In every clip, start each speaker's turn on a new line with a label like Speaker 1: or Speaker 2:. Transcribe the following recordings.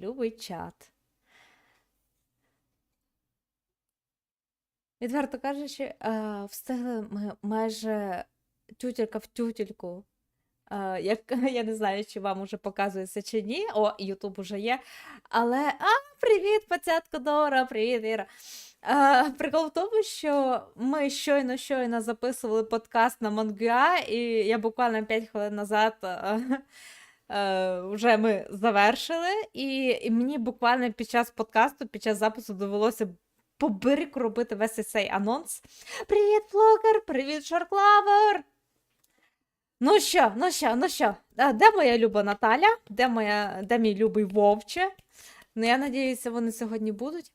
Speaker 1: Любий чат. Відверто кажучи, встигли ми майже тютелька в тютельку. Як, я не знаю, чи вам уже показується чи ні. О, Ютуб уже є. Але, привіт, пацятко Дора, привіт, Іра. Прикол в тому, що ми щойно записували подкаст на Monobank, і я буквально 5 хвилин назад вже ми завершили, і мені буквально під час подкасту, під час запису довелося побирику робити весь цей анонс. Привіт, блогер, привіт, шорклавер! Ну що, де моя люба Наталя? Де мій любий Вовче? Ну, я надіюся, вони сьогодні будуть.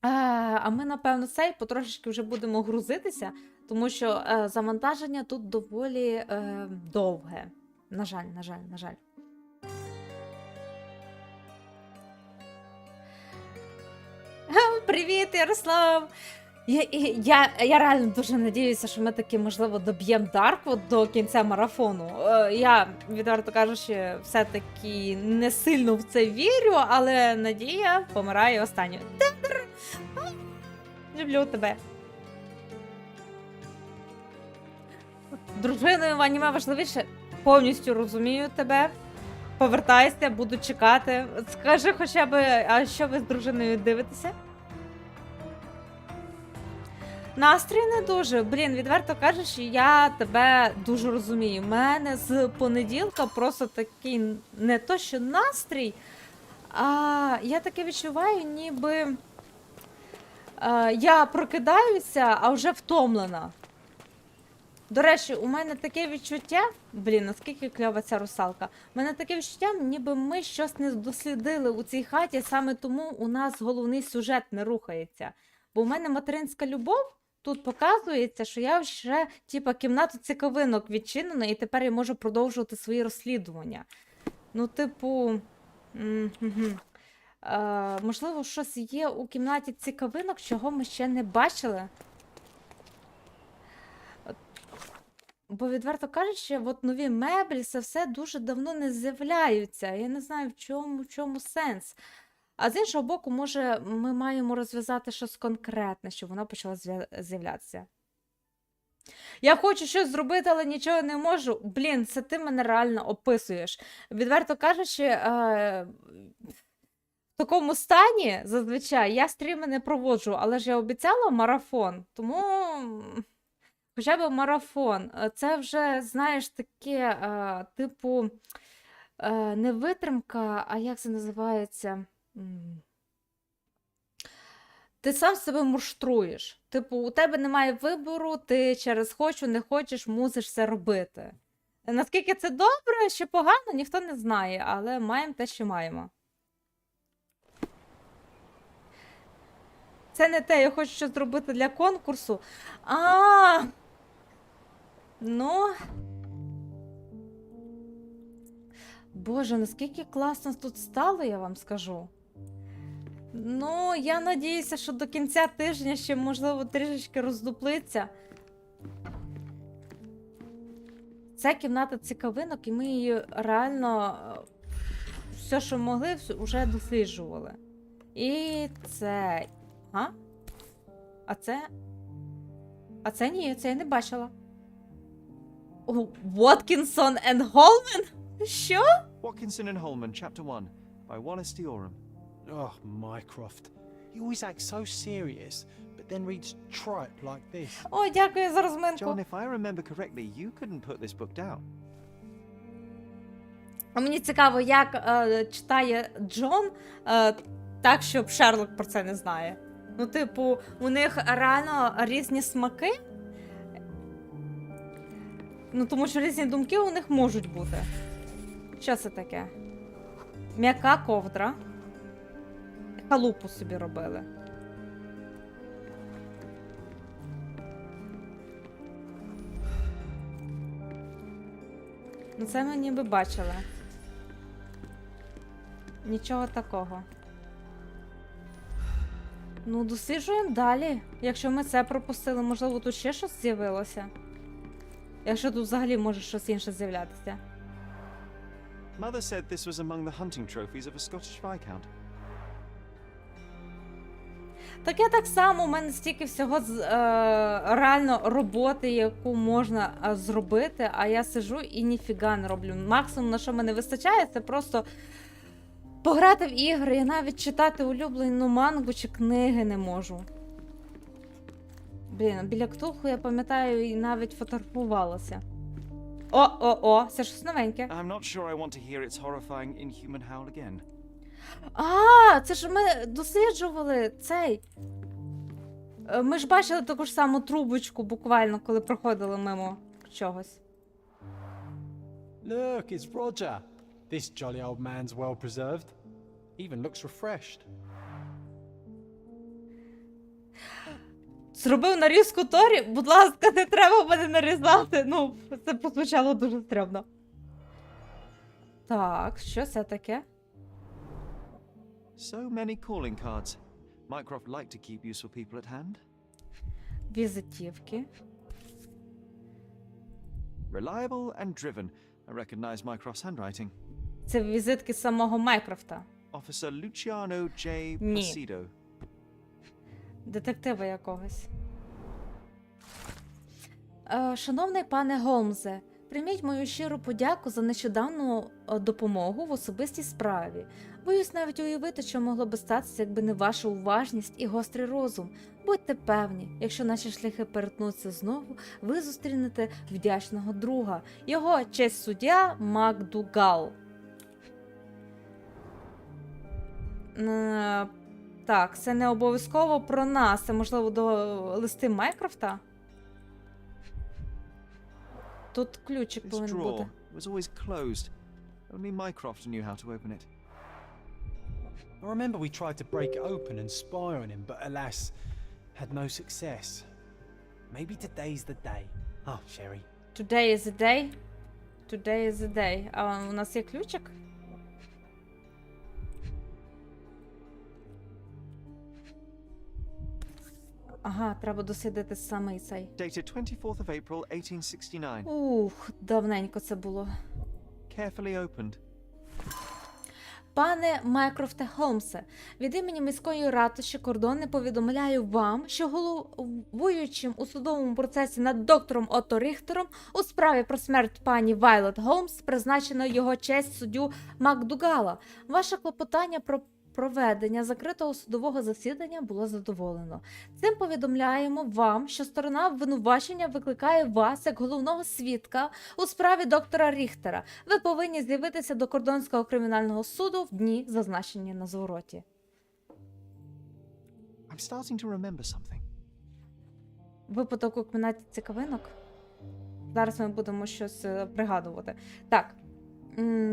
Speaker 1: А ми, напевно, потрошечки вже будемо грузитися, тому що завантаження тут доволі довге. На жаль. Привіт, Ярослав! Я реально дуже надіюся, що ми таки, можливо, доб'ємо Дарквуд до кінця марафону. Я, відверто кажучи, все-таки не сильно в це вірю, але надія помирає останньою. Люблю тебе. Дружиною в аніме важливіше. Повністю розумію тебе. Повертайся, буду чекати. Скажи хоча б, а що ви з дружиною дивитеся? Настрій не дуже. Блін, відверто кажучи, я тебе дуже розумію. У мене з понеділка просто такий не то що настрій, а я таке відчуваю, ніби я прокидаюся, а вже втомлена. До речі, у мене таке відчуття, блін, наскільки кльова ця русалка, у мене таке відчуття, ніби ми щось не дослідили у цій хаті, саме тому у нас головний сюжет не рухається. Бо у мене материнська любов, тут показується, що я вже, кімнату цікавинок відчинена, і тепер я можу продовжувати свої розслідування. Ну, типу, можливо, щось є у кімнаті цікавинок, чого ми ще не бачили. Бо, відверто кажучи, от нові меблі, це все дуже давно не з'являються. Я не знаю, в чому сенс. А з іншого боку, може, ми маємо розв'язати щось конкретне, щоб вона почала з'являтися. Я хочу щось зробити, але нічого не можу. Блін, це ти мене реально описуєш. Відверто кажучи, в такому стані, зазвичай, я стріми не проводжу, але ж я обіцяла марафон, тому... Хоча б марафон. Це вже, знаєш, таке, типу, не витримка, а як це називається? Ти сам себе муштруєш. Типу, у тебе немає вибору, ти через хочу, не хочеш, мусиш це робити. Наскільки це добре, чи погано, ніхто не знає, але маємо те, що маємо. Це не те, я хочу щось зробити для конкурсу. Ну, Боже, наскільки класно тут стало, я вам скажу. Ну, я надіюся, що до кінця тижня ще, можливо, трішечки роздуплиться. Це кімната цікавинок, і ми її реально все, що могли, вже досліджували. І це... А це ні, це я не бачила. Watkинсон and Holman? Що?
Speaker 2: Watkinson and Holman, Chapter 1, by Wallace Dioram.
Speaker 3: Oh, Mycroft. He always acts so serious, but then reads tripe like this.
Speaker 1: О, дякую за розминку.
Speaker 2: John, if I remember correctly, you couldn't put this book down.
Speaker 1: А мені цікаво, як читає Джон, так, щоб Шерлок про це не знає. Ну, типу, у них реально різні смаки. Ну, тому що різні думки у них можуть бути. Що це таке? М'яка ковдра. Халупу собі робили. Ну, це ми ніби бачили. Нічого такого. Ну, досліджуємо далі. Якщо ми це пропустили, можливо, тут ще щось з'явилося. Якщо тут взагалі може щось інше з'являтися.
Speaker 2: Mother said this was among the hunting trophies of a Scottish Viscount.
Speaker 1: Так я так само, у мене стільки всього реально роботи, яку можна зробити, а я сижу і ніфіга не роблю. Максимум, на що мене вистачає, це просто пограти в ігри, я навіть читати улюблену мангу чи книги не можу. Блін, біля Ктулху, я пам'ятаю, і навіть фотографувалася. О, це щось новеньке.
Speaker 2: I'm not sure I want to hear its horrifying inhuman howl again.
Speaker 1: А, це ж ми досліджували цей. Ми ж бачили таку ж саму трубочку буквально, коли проходили мимо чогось.
Speaker 3: Look, it's Roger. This jolly old man's well preserved. Even looks refreshed.
Speaker 1: Зробив нарізку Торі? Будь ласка, не треба мене нарізати. Ну, це прозвучало дуже стрьомно. Так, що це таке?
Speaker 2: So many calling cards. Mycroft liked to keep useful people at hand.
Speaker 1: Візитівки.
Speaker 2: Reliable and driven. I recognize Mycroft's handwriting.
Speaker 1: Це візитки самого Майкрофта.
Speaker 2: Officer Luciano J.
Speaker 1: Ні.
Speaker 2: Placido.
Speaker 1: Детектива якогось. Шановний пане Голмзе, прийміть мою щиру подяку за нещодавну допомогу в особистій справі. Боюсь навіть уявити, що могло би статися, якби не ваша уважність і гострий розум. Будьте певні, якщо наші шляхи перетнуться знову, ви зустрінете вдячного друга. Його честь суддя Макдугал. Так, це не обов'язково про нас. Це, можливо, до листи Майкрофта? Тут ключик
Speaker 2: This
Speaker 1: повинен бути.
Speaker 2: drawer was always closed. Only Mycroft knew how to open it.
Speaker 3: I remember we tried to break it open and spy on him, but alas, had no success. Maybe today's the day. Oh, Sherry.
Speaker 1: Today is the day. Today is the day. А у нас є ключик? Ага, треба дослідити саме цей.
Speaker 2: Dated 24th of April, 1869.
Speaker 1: Ух, давненько це було.
Speaker 2: Carefully opened.
Speaker 1: Пане Майкрофте Холмсе, від імені міської ратуші кордони повідомляю вам, що головуючим у судовому процесі над доктором Отто Ріхтером у справі про смерть пані Вайлет Голмс призначено його честь суддю Макдугала. Ваше клопотання про проведення закритого судового засідання було задоволено. Цим повідомляємо вам, що сторона обвинувачення викликає вас як головного свідка у справі доктора Ріхтера. Ви повинні з'явитися до Кордонського кримінального суду в дні, зазначені на звороті.
Speaker 2: I'm starting to remember something.
Speaker 1: Випадок у кімнаті цікавинок? Зараз ми будемо щось пригадувати. Так.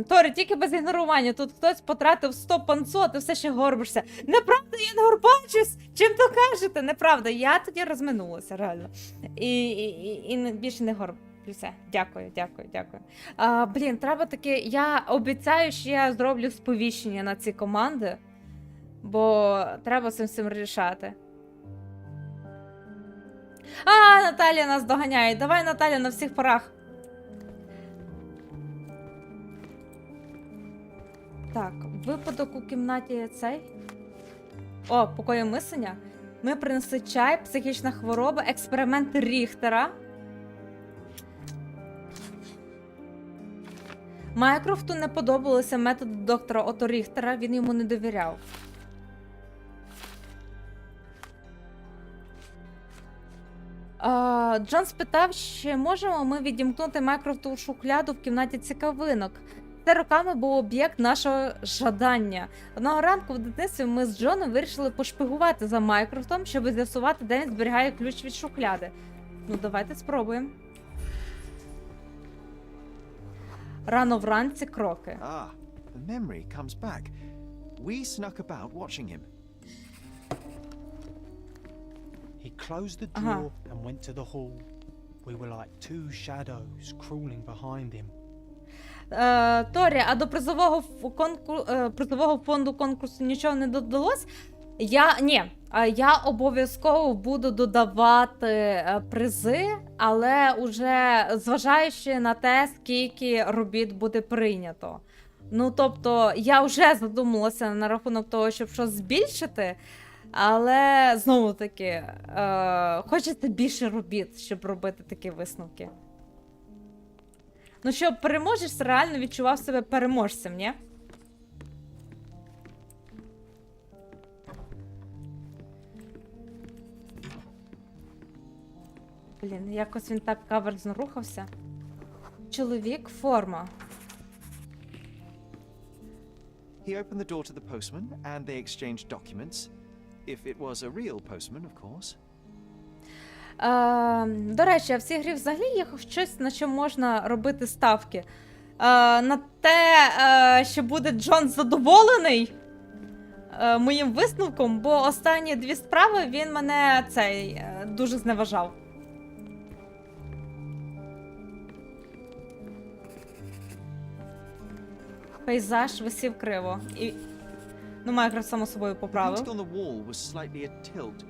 Speaker 1: Торі, тільки без ігнорування. Тут хтось потратив 100 панцо, ти все ще горбишся. Неправда, я не горбачусь! Чим то кажете? Неправда, я тоді розминулася, реально. І більше не горблюся. Дякую. Блін, треба таки, я обіцяю, що я зроблю сповіщення на ці команди, бо треба цим рішати. Наталія нас доганяє. Давай, Наталя, на всіх парах. Так, випадок у кімнаті цей. О, покої мислення. Ми принесли чай, психічна хвороба, експеримент Ріхтера. Майкрофту не подобалися методи доктора Отто Ріхтера, він йому не довіряв. Джон спитав, чи можемо ми відімкнути Майкрофту шухляду в кімнаті цікавинок. Це роками був об'єкт нашого жадання. Одного ранку в дитинстві ми з Джоном вирішили пошпигувати за Майкрофтом, щоб з'ясувати, де він зберігає ключ від шухляди. Ну, давайте спробуємо. Рано вранці кроки.
Speaker 2: Ah, the memory comes back. We snuck about watching him.
Speaker 3: He closed the door and went to the hall. We were like two shadows crawling behind him.
Speaker 1: Торі, а до призового фонду конкурсу нічого не додалось? Я обов'язково буду додавати призи, але уже зважаючи на те, скільки робіт буде прийнято. Ну, тобто, я вже задумалася на рахунок того, щоб щось збільшити, але, знову-таки, хочеться більше робіт, щоб робити такі висновки. Ну, щоб переможець реально відчував себе переможцем, ні? Блін, якось він так каверзно рухався. Чоловік, форма.
Speaker 2: He opened the door to the postman, and they exchanged documents. If it was a real postman, of course.
Speaker 1: До речі, а в цій грі взагалі є щось, на що можна робити ставки. На те, що буде Джон задоволений моїм висновком, бо останні 2 справи він мене дуже зневажав. Пейзаж висів криво. І... Ну, Майкрофт само собою
Speaker 2: The
Speaker 1: поправив.
Speaker 2: painting on the wall was slightly at tilt.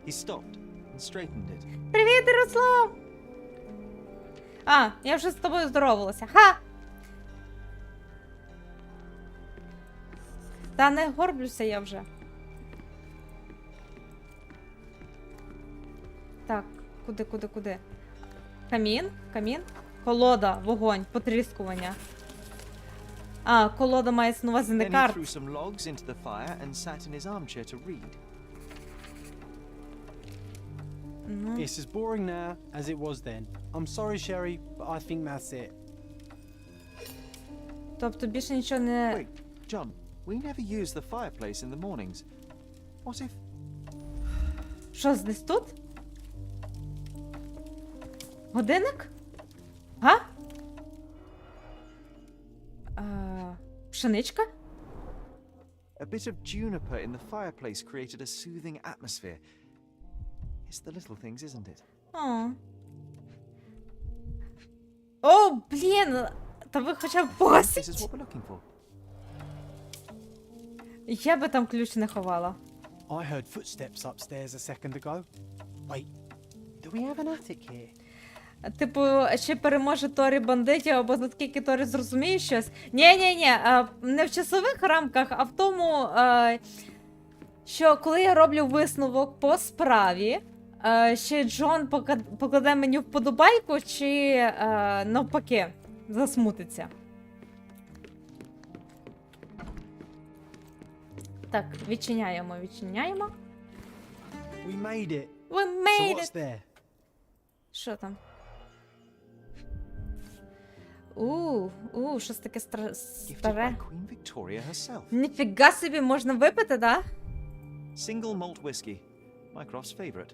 Speaker 2: He stopped and straightened it.
Speaker 1: Привіт, Ярослав! А, я вже з тобою здоровалася. Ха! Та не горблюся я вже. Так, куди? Камін? Колода, вогонь, потріскування. А, колода має на увазі не
Speaker 2: Then he
Speaker 1: карт.
Speaker 2: threw some logs into the fire and sat in his armchair to read.
Speaker 3: It's as boring now as it was then. I'm sorry, Sherry, but I think that's it.
Speaker 1: Тобто більше нічого не...
Speaker 2: Wait, John, we never use the fireplace in the mornings. What if...
Speaker 1: Що, десь тут? Годинник? Га? Пшеничка?
Speaker 2: A bit of juniper in the fireplace created a soothing atmosphere. It's the little things, isn't it?
Speaker 1: О, блін! Та ви хоча б
Speaker 2: This is
Speaker 1: погасіть!
Speaker 2: what we're looking for.
Speaker 1: Я би там ключ не ховала.
Speaker 3: I heard footsteps upstairs a second ago. Wait, do we have an attic here?
Speaker 1: Типу, чи переможе Торі бандитів, або наскільки Торі зрозуміє щось. Ні, не в часових рамках, а в тому, що коли я роблю висновок по справі, чи Джон покладе мені вподобайку, чи навпаки, засмутиться. Так, відчиняємо.
Speaker 3: We made it.
Speaker 1: We
Speaker 3: So
Speaker 1: made
Speaker 3: what's
Speaker 1: it!
Speaker 3: there?
Speaker 1: Що там? Щось таке
Speaker 2: Gifted
Speaker 1: старе.
Speaker 2: by Queen Victoria herself.
Speaker 1: Ніфіга собі, можна випити, да?
Speaker 2: Single malt whiskey. Mycroft's favorite.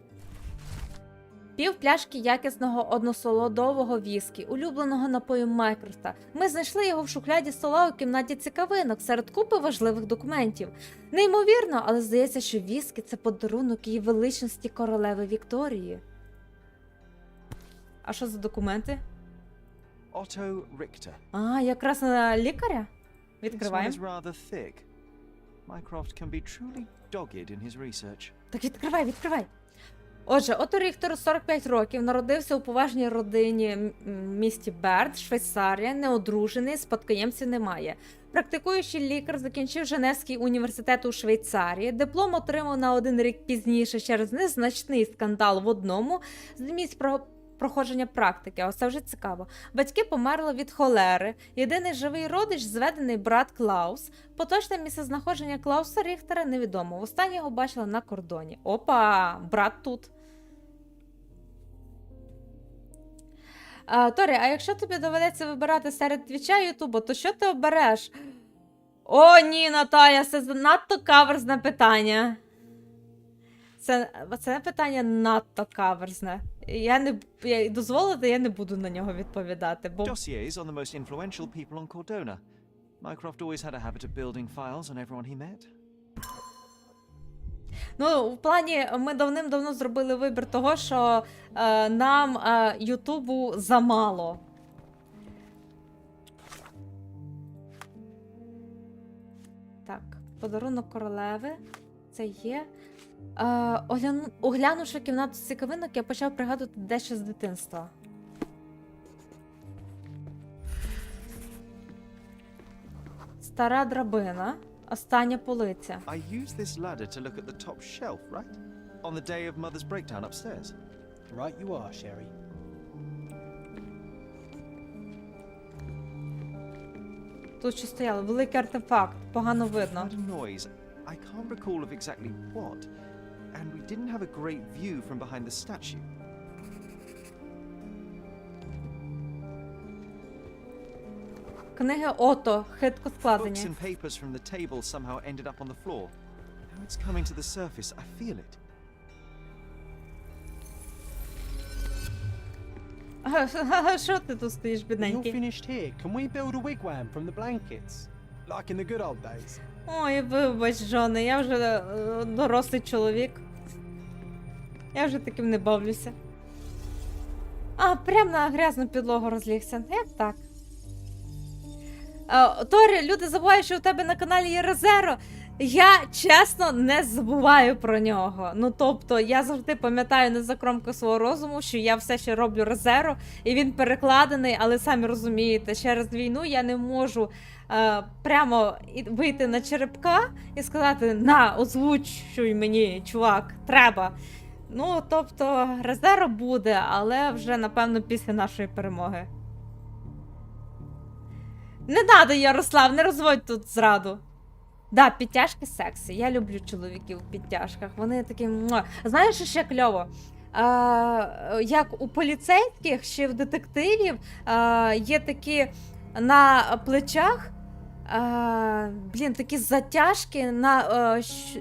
Speaker 1: Пів пляшки якісного односолодового віскі, улюбленого напою Майкрофта. Ми знайшли його в шухляді стола у кімнаті цікавинок серед купи важливих документів. Неймовірно, але здається, що віскі – це подарунок її величності королеви Вікторії. А що за документи?
Speaker 2: Otto Richter.
Speaker 1: А, якраз на лікаря?
Speaker 2: This one
Speaker 1: Відкриваємо.
Speaker 2: is rather thick. Mycroft can be truly dogged in his research.
Speaker 1: Так відкривай. Отже, Отто Ріхтеру 45 років, народився у поважній родині в місті Берд, Швейцарія, неодружений, спадкоємців немає. Практикуючий лікар, закінчив Женевський університет у Швейцарії, диплом отримав на 1 рік пізніше через незначний скандал в одному з місць проходження практики. Ось це вже цікаво. Батьки померли від холери. Єдиний живий родич – зведений брат Клаус. Поточне місцезнаходження Клауса Ріхтера невідомо. Востаннє його бачила на кордоні. Опа! Брат тут. Торі, а якщо тобі доведеться вибирати серед Твіча і Ютуба, то що ти обереш? О, ні, Наталя, це надто каверзне питання. Це питання надто каверзне. Дозволити, я не буду на нього відповідати, бо...
Speaker 2: Dossiers on the most influential people on Cordona. Mycroft always had a habit of building files on everyone he met.
Speaker 1: Ну, в плані, ми давним-давно зробили вибір того, що нам Ютубу замало. Так, подарунок королеви. Це є. Оглянувши кімнату цікавинок, я почав пригадувати дещо з дитинства. Стара драбина. Остання полиця.
Speaker 2: I used this ladder to look at the top shelf, right? On the day of Mother's breakdown upstairs.
Speaker 3: Right you are, Sherry.
Speaker 1: Тут що стояло? Великий артефакт. Погано видно.
Speaker 2: Heard a noise. I can't recall of exactly what. And we didn't have a great view from behind the statue.
Speaker 1: Книги Ото. Хитко
Speaker 2: Books
Speaker 1: складені.
Speaker 2: and papers from the table somehow ended up on the floor. Now it's coming to the surface. I feel it.
Speaker 1: Що ти тут стоїш,
Speaker 3: You're
Speaker 1: бідненький?
Speaker 3: finished here. Can we build a wigwam from the blankets? Like in the good old days.
Speaker 1: Ой, вибач, Жоне, я вже дорослий чоловік. Я вже таким не бавлюся. А, прям на грязну підлогу розлігся. Як так? Торі, люди забувають, що у тебе на каналі є Резеро. Я, чесно, не забуваю про нього. Ну, тобто, я завжди пам'ятаю не за кромкою свого розуму, що я все ще роблю Резеро, і він перекладений, але самі розумієте, через війну я не можу прямо вийти на черепка і сказати: на, озвучуй мені, чувак, треба. Ну, тобто, Резеро буде, але вже, напевно, після нашої перемоги. Не надо, Ярослав, не розводь тут зраду. Да, підтяжки сексі. Я люблю чоловіків в підтяжках. Вони такі... муа. Знаєш, що ще кльово? Як у поліцейських, ще в детективів є такі на плечах, такі затяжки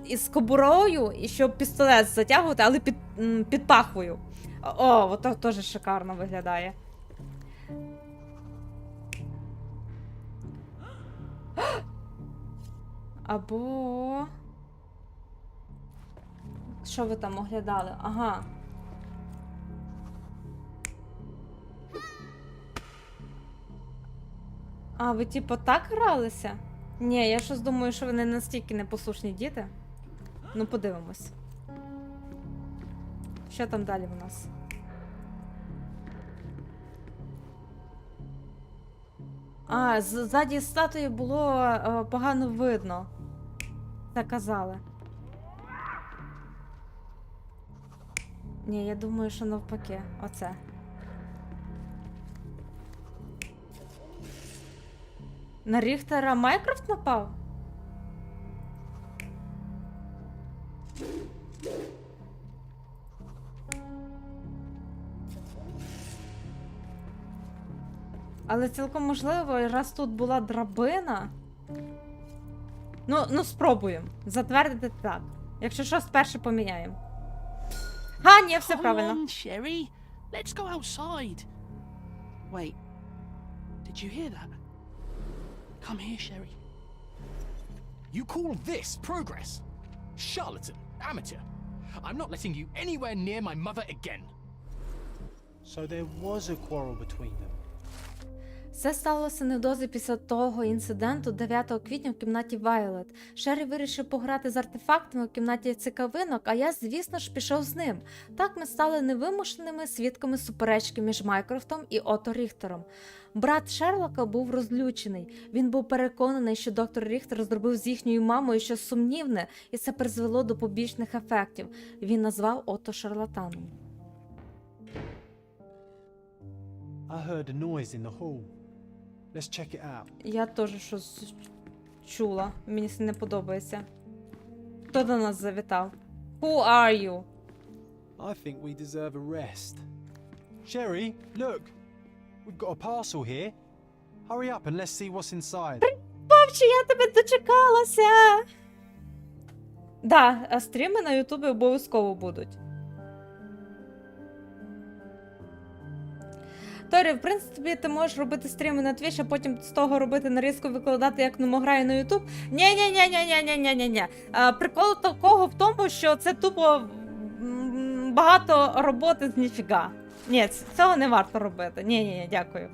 Speaker 1: із кобурою, і щоб пістолет затягувати, але під пахвою. О, ото теж шикарно виглядає. Або... Що ви там оглядали? Ага. А, ви типу так гралися? Ні, я щось думаю, що вони настільки непослушні діти. Ну, подивимось. Що там далі в нас? А, ззаді статуї було погано видно. Так казали. Ні, я думаю, що навпаки. Оце. На Ріхтера Майнкрафт напав? Але цілком можливо, раз тут була драбина. Ну спробуємо. Затвердити так. Якщо що, спершу поміняємо. Ха, ні, все правильно.
Speaker 4: Come on, Sherry. Let's go outside. Wait. Did you hear that? Come here, Sherry.
Speaker 5: You call this progress? Charlatan, amateur. I'm not letting you anywhere near my mother again.
Speaker 3: So there was a quarrel between them.
Speaker 1: Це сталося невдовзі після того інциденту 9 квітня в кімнаті Вайолет. Шері вирішив пограти з артефактами в кімнаті цікавинок, а я, звісно ж, пішов з ним. Так ми стали невимушеними свідками суперечки між Майкрофтом і Ото Ріхтером. Брат Шерлока був розлючений. Він був переконаний, що доктор Ріхтер зробив з їхньою мамою щось сумнівне, і це призвело до побічних ефектів. Він назвав Ото шарлатаном.
Speaker 3: I heard a noise in the hall. Let's check it out.
Speaker 1: Я теж щось чула. Мені це не подобається. Хто до нас завітав? Who are you?
Speaker 3: I think we deserve a rest. Sherry, look. We've got a parcel here. Hurry up and let's see what's inside.
Speaker 1: Бабчі, я тебе дочекалася! Да, стріми на Ютубі обов'язково будуть. Торі, в принципі, ти можеш робити стріми на Twitch, а потім з того робити нарізку, викладати як Нумограй на Ютуб. Ні. Прикол такого в тому, що це тупо багато роботи з ніфіга. Ні, цього не варто робити. Ні, дякую.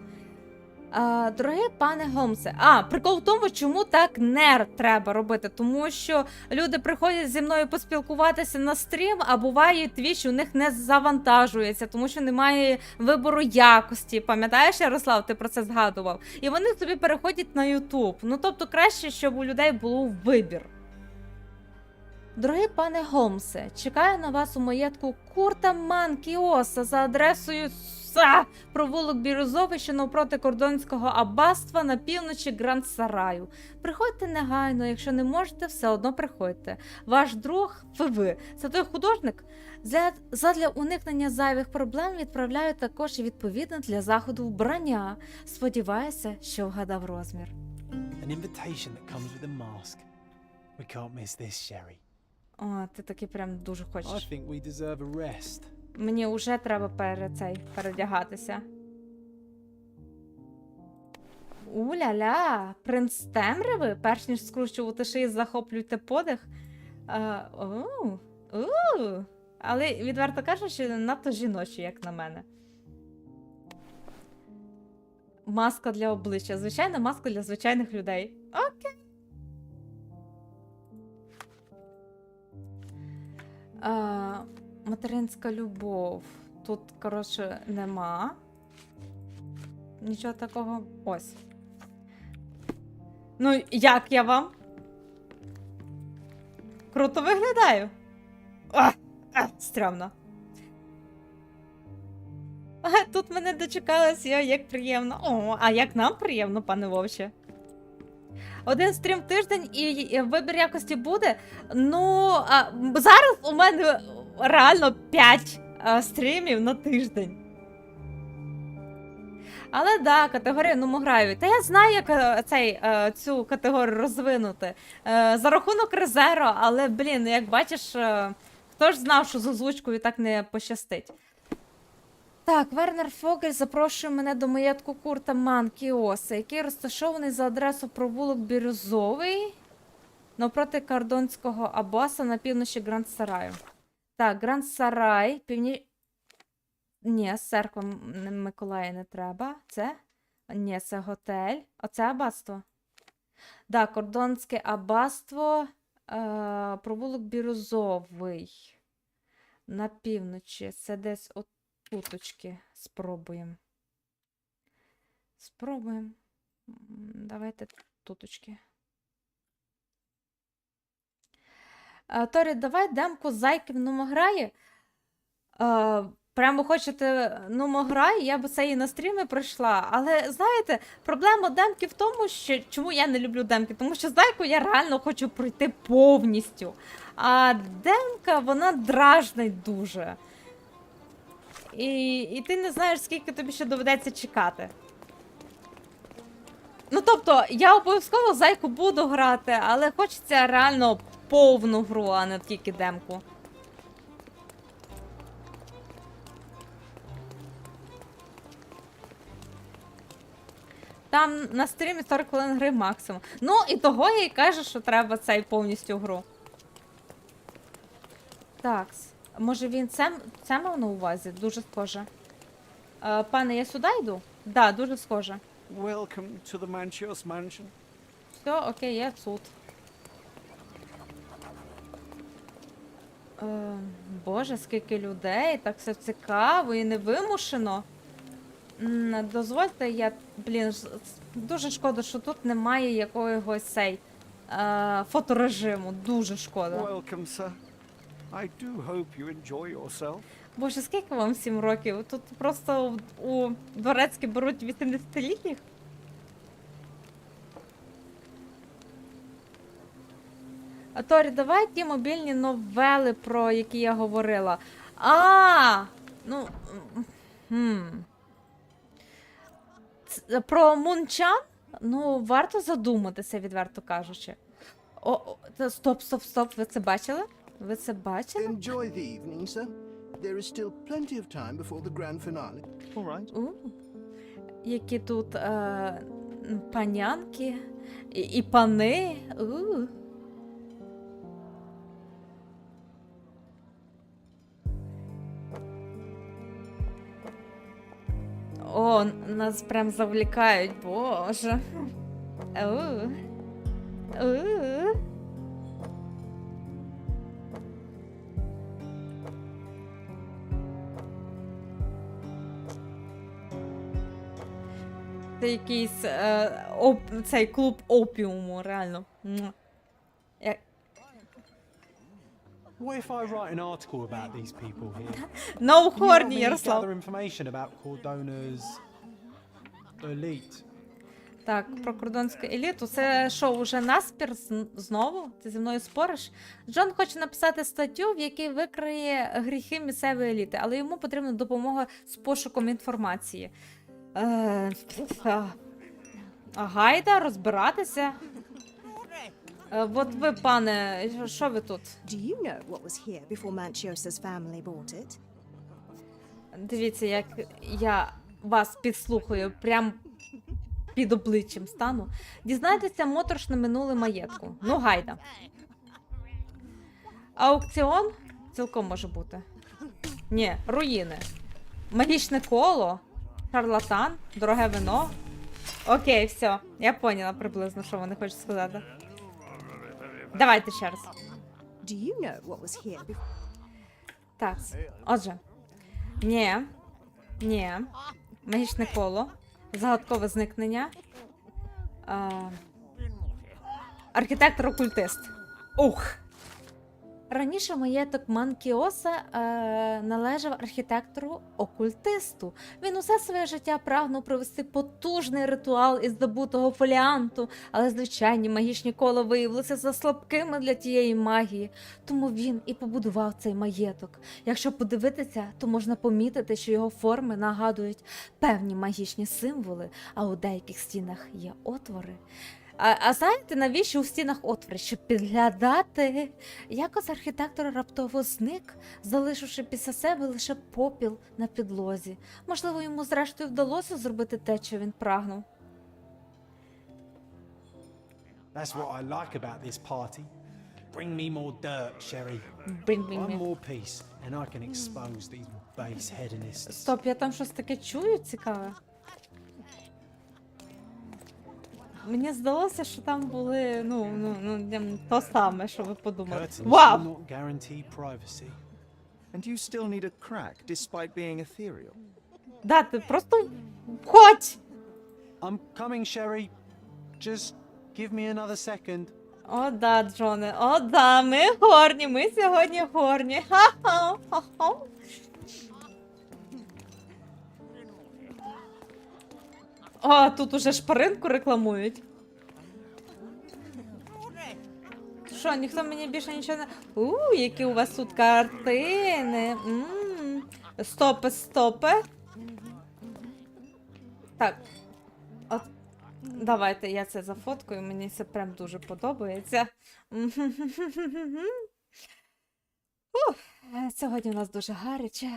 Speaker 1: Дорогий пане Голмсе, прикол в тому, чому так не треба робити. Тому що люди приходять зі мною поспілкуватися на стрім, а буває Twitch у них не завантажується, тому що немає вибору якості. Пам'ятаєш, Ярослав, ти про це згадував? І вони собі переходять на YouTube. Ну, тобто краще, щоб у людей був вибір. Дорогий пане Голмсе, чекаю на вас у маєтку Курта Манкіоса за адресою провулок Бірюзовий, що навпроти кордонського аббатства на півночі Гранд-Сараю. Приходьте негайно, якщо не можете, все одно приходьте. Ваш друг ФВ. Це той художник? Задля уникнення зайвих проблем відправляю також і відповідно для заходу вбрання. Сподіваюся, що вгадав розмір.
Speaker 3: An invitation that comes with a mask. We can't miss this, Sherry.
Speaker 1: О, ти таки прям дуже хочеш.
Speaker 3: I think we deserve a rest.
Speaker 1: Мені вже треба передягатися. Уля-ля, принц темряви? Перш ніж скручувати шиї, захоплюйте подих. Але відверто кажучи, надто жіночі, як на мене. Маска для обличчя. Звичайна маска для звичайних людей. Окей. Материнська любов. Тут, коротше, нема. Нічого такого. Ось. Ну, як я вам? Круто виглядаю. Стрьомно. Тут мене дочекалось, як приємно. О, а як нам приємно, пане Вовче. Один стрім в тиждень і вибір якості буде. Ну, зараз у мене реально 5 стрімів на тиждень. Але да, категорія Нумограю. Та я знаю, як цю категорію розвинути. За рахунок резерву, але, блін, як бачиш, хто ж знав, що з озвучкою так не пощастить. Так, Вернер Фогель запрошує мене до маєтку Курта Манкіоса, який розташований за адресою провулок Бірюзовий, навпроти кордонського аббатства на півночі Гранд-Сараю. Так, Гранд-Сарай, Ні, церква Миколая не треба. Це? Ні, це готель. Оце аббатство? Так, кордонське аббатство, провулок Бірюзовий. На півночі. Це десь от туточки. Спробуємо. Давайте туточки. Торі, давай демку зайки в Нумограї. Прямо хочете Нумограй, я б це і на стріми пройшла. Але, знаєте, проблема демки в тому, що... Чому я не люблю демки? Тому що зайку я реально хочу пройти повністю. А демка, вона дражнить дуже. І ти не знаєш, скільки тобі ще доведеться чекати. Ну, тобто, я обов'язково зайку буду грати, але хочеться реально повну гру, а не тільки демку. Там на стрімі 40 хвилин гри максимум. Ну, і того я й кажу, що треба цей повністю гру. Так, може він це мав на увазі? Дуже схоже. Пане, я сюди йду? Да, дуже схоже.
Speaker 6: Welcome to the Manchios mansion.
Speaker 1: Все, окей, я тут. Боже, скільки людей, так все цікаво і невимушено. Дозвольте, я, блін, дуже шкода, що тут немає якогось фоторежиму. Дуже шкода.
Speaker 6: Welcome, sir. I do hope you enjoy yourself.
Speaker 1: Боже, скільки вам 7 років? Тут просто у дворецькі беруть 80-літніх? Торі, давай ті мобільні новели, про які я говорила. Ну... Про Мунчан? Ну, варто задуматися, відверто кажучи. Стоп. Ви це бачили? Ви це бачили?
Speaker 7: Enjoy the evening, sir. There is still plenty of time before the grand finale.
Speaker 6: All right.
Speaker 1: Які тут панянки і пани. О, О, нас прям завлікають, боже. Оу. Оу. Це якийсь цей клуб опіуму, реально.
Speaker 3: What if I write an article about these people here?
Speaker 1: No
Speaker 3: Can you help
Speaker 1: horny,
Speaker 3: me
Speaker 1: Ярослав.
Speaker 3: gather information about Cordona's elite?
Speaker 1: Так, про кордонську еліту. Це що, уже наспір знову? Ти зі мною спориш? Джон хоче написати статтю, в якій викриє гріхи місцевої еліти, але йому потрібна допомога з пошуком інформації. Гайда, розбиратися. От ви, пане, що ви тут?
Speaker 8: Do you know what was here before Manchiosa's family bought it?
Speaker 1: Дивіться, як я вас підслухаю, прям під обличчям стану. Дізнайтеся моторошне минуле маєтку. Ну, гайда. Аукціон? Цілком може бути. Ні, руїни. Магічне коло. Шарлатан. Дороге вино. Окей, все. Я поняла приблизно, що вони хочуть сказати. Давайте ще раз.
Speaker 8: Do you know what was here before?
Speaker 1: Так, отже. Ні. Магічне коло. Загадкове зникнення. Архітектор-окультист. Ух! Раніше маєток Манкіоса належав архітектору-окультисту. Він усе своє життя прагнув провести потужний ритуал із забутого фоліанту, але звичайні магічні кола виявилися за слабкими для тієї магії. Тому він і побудував цей маєток. Якщо подивитися, то можна помітити, що його форми нагадують певні магічні символи, а у деяких стінах є отвори. А знаєте, навіщо у стінах отвори? Щоб підглядати? Якось архітектор раптово зник, залишивши після себе лише попіл на підлозі. Можливо, йому зрештою вдалося зробити те, що він прагнув.
Speaker 3: That's what I like about this party. Bring me more dirt, Sherry.
Speaker 1: Bring
Speaker 3: I'm
Speaker 1: me.
Speaker 3: more peace, and I can expose these base hedonists.
Speaker 1: Стоп, я там щось таке чую цікаве. Мені здалося, що там були, то саме, що ви подумали.
Speaker 3: Curtains
Speaker 1: Вау!
Speaker 3: will not guarantee privacy.
Speaker 2: And you still need a crack despite being ethereal.
Speaker 1: Да, ти просто входь!
Speaker 3: I'm coming, Sherry. Just give me another second.
Speaker 1: О, да, Джоне, о, да, ми горні, ми сьогодні горні. Ха-ха-ха-ха. О, тут уже шпаринку рекламують. Що, ніхто мені більше нічого не... які у вас тут картини. Стопе. Так. От. Давайте я це зафоткаю, мені це прям дуже подобається. Сьогодні у нас дуже гаряче.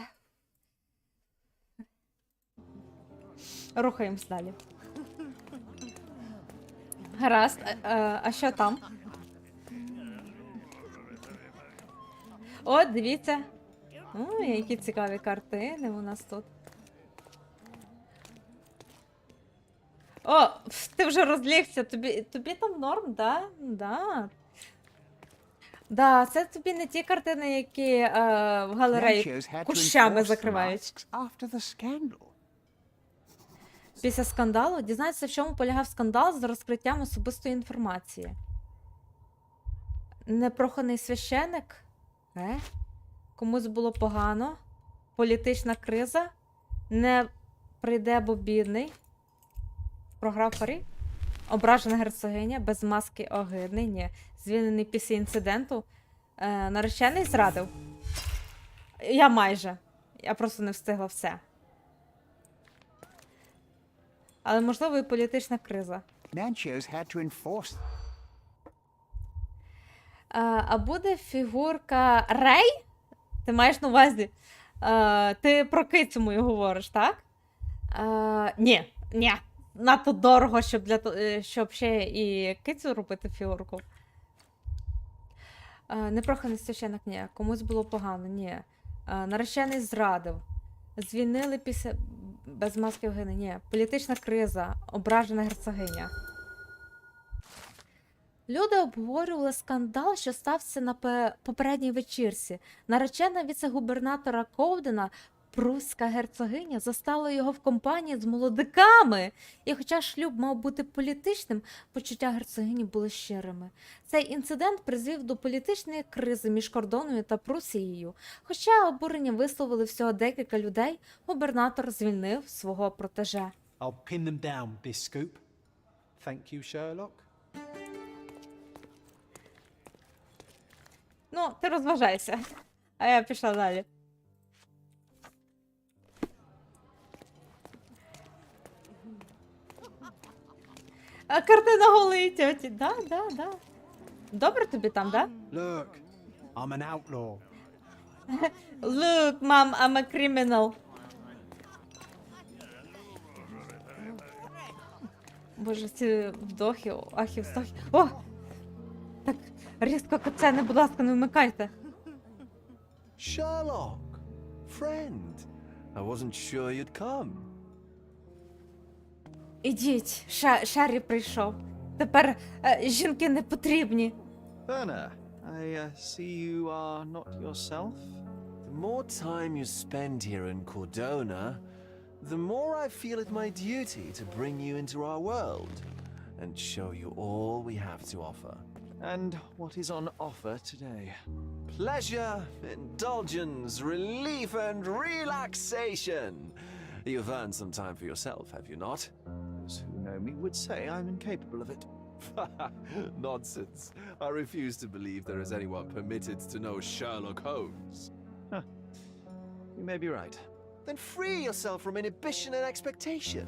Speaker 1: Рухаємось далі. Гаразд, а що там? О, дивіться. Ой, які цікаві картини у нас тут. О, ти вже розлігся, тобі там норм, да? Да. Да, це тобі не ті картини, які в галереї кущами закривають.
Speaker 6: After the scandal.
Speaker 1: Після скандалу дізнайтеся, в чому полягав скандал з розкриттям особистої інформації. Непроханий священик? Комусь було погано? Політична криза? Не прийде, бо бідний? Програв парі? Ображена герцогиня? Без маски огидний? Ні. Звільнений після інциденту? Наречений зрадив? Я майже. Я просто не встигла все. Але, можливо, і політична криза.
Speaker 6: Manchios had to enforce.
Speaker 1: А буде фігурка Рей? Ти маєш на увазі? Ти про кицю мою говориш, так? Ні. Надто дорого, щоб ще і кицю робити фігурку. Непроханий священик, ні. Комусь було погано, ні. Наречений зрадив. Звільнили після... Без маски вгини, ні. Політична криза, ображена герцогиня. Люди обговорювали скандал, що стався на попередній вечірці. Наречена віце-губернатора Ковдена, прусська герцогиня, застала його в компанії з молодиками. І хоча шлюб мав бути політичним, почуття герцогині були щирими. Цей інцидент призвів до політичної кризи між кордоною та Прусією. Хоча обурення висловили всього декілька людей, губернатор звільнив свого протеже.
Speaker 3: I'll pin them down, this scoop. Thank you, Sherlock.
Speaker 1: Ну, ти розважайся. А я пішла далі. А картина голої тьоті. Да. Добре тобі там, да?
Speaker 3: Look, I'm an outlaw.
Speaker 1: Look, mom, I'm a criminal. Боже, ці вдохи, ахи, вздохи. О! Так, різко кацени, будь ласка, не вмикайте.
Speaker 2: Sherlock, friend. I wasn't sure you'd come.
Speaker 1: Ідіть, Шеррі прийшов. Тепер жінки не потрібні.
Speaker 2: Berna, I see you are not yourself. The more time you spend here in Cordona, the more I feel it my duty to bring you into our world and show you all we have to offer. And what is on offer today? Pleasure, indulgence, relief, and relaxation. You've earned some time for yourself, have you not? Those who know me would say I'm incapable of it. Nonsense. I refuse to believe there is anyone permitted to know Sherlock Holmes. Huh. You may be right. Then free yourself from inhibition and expectation.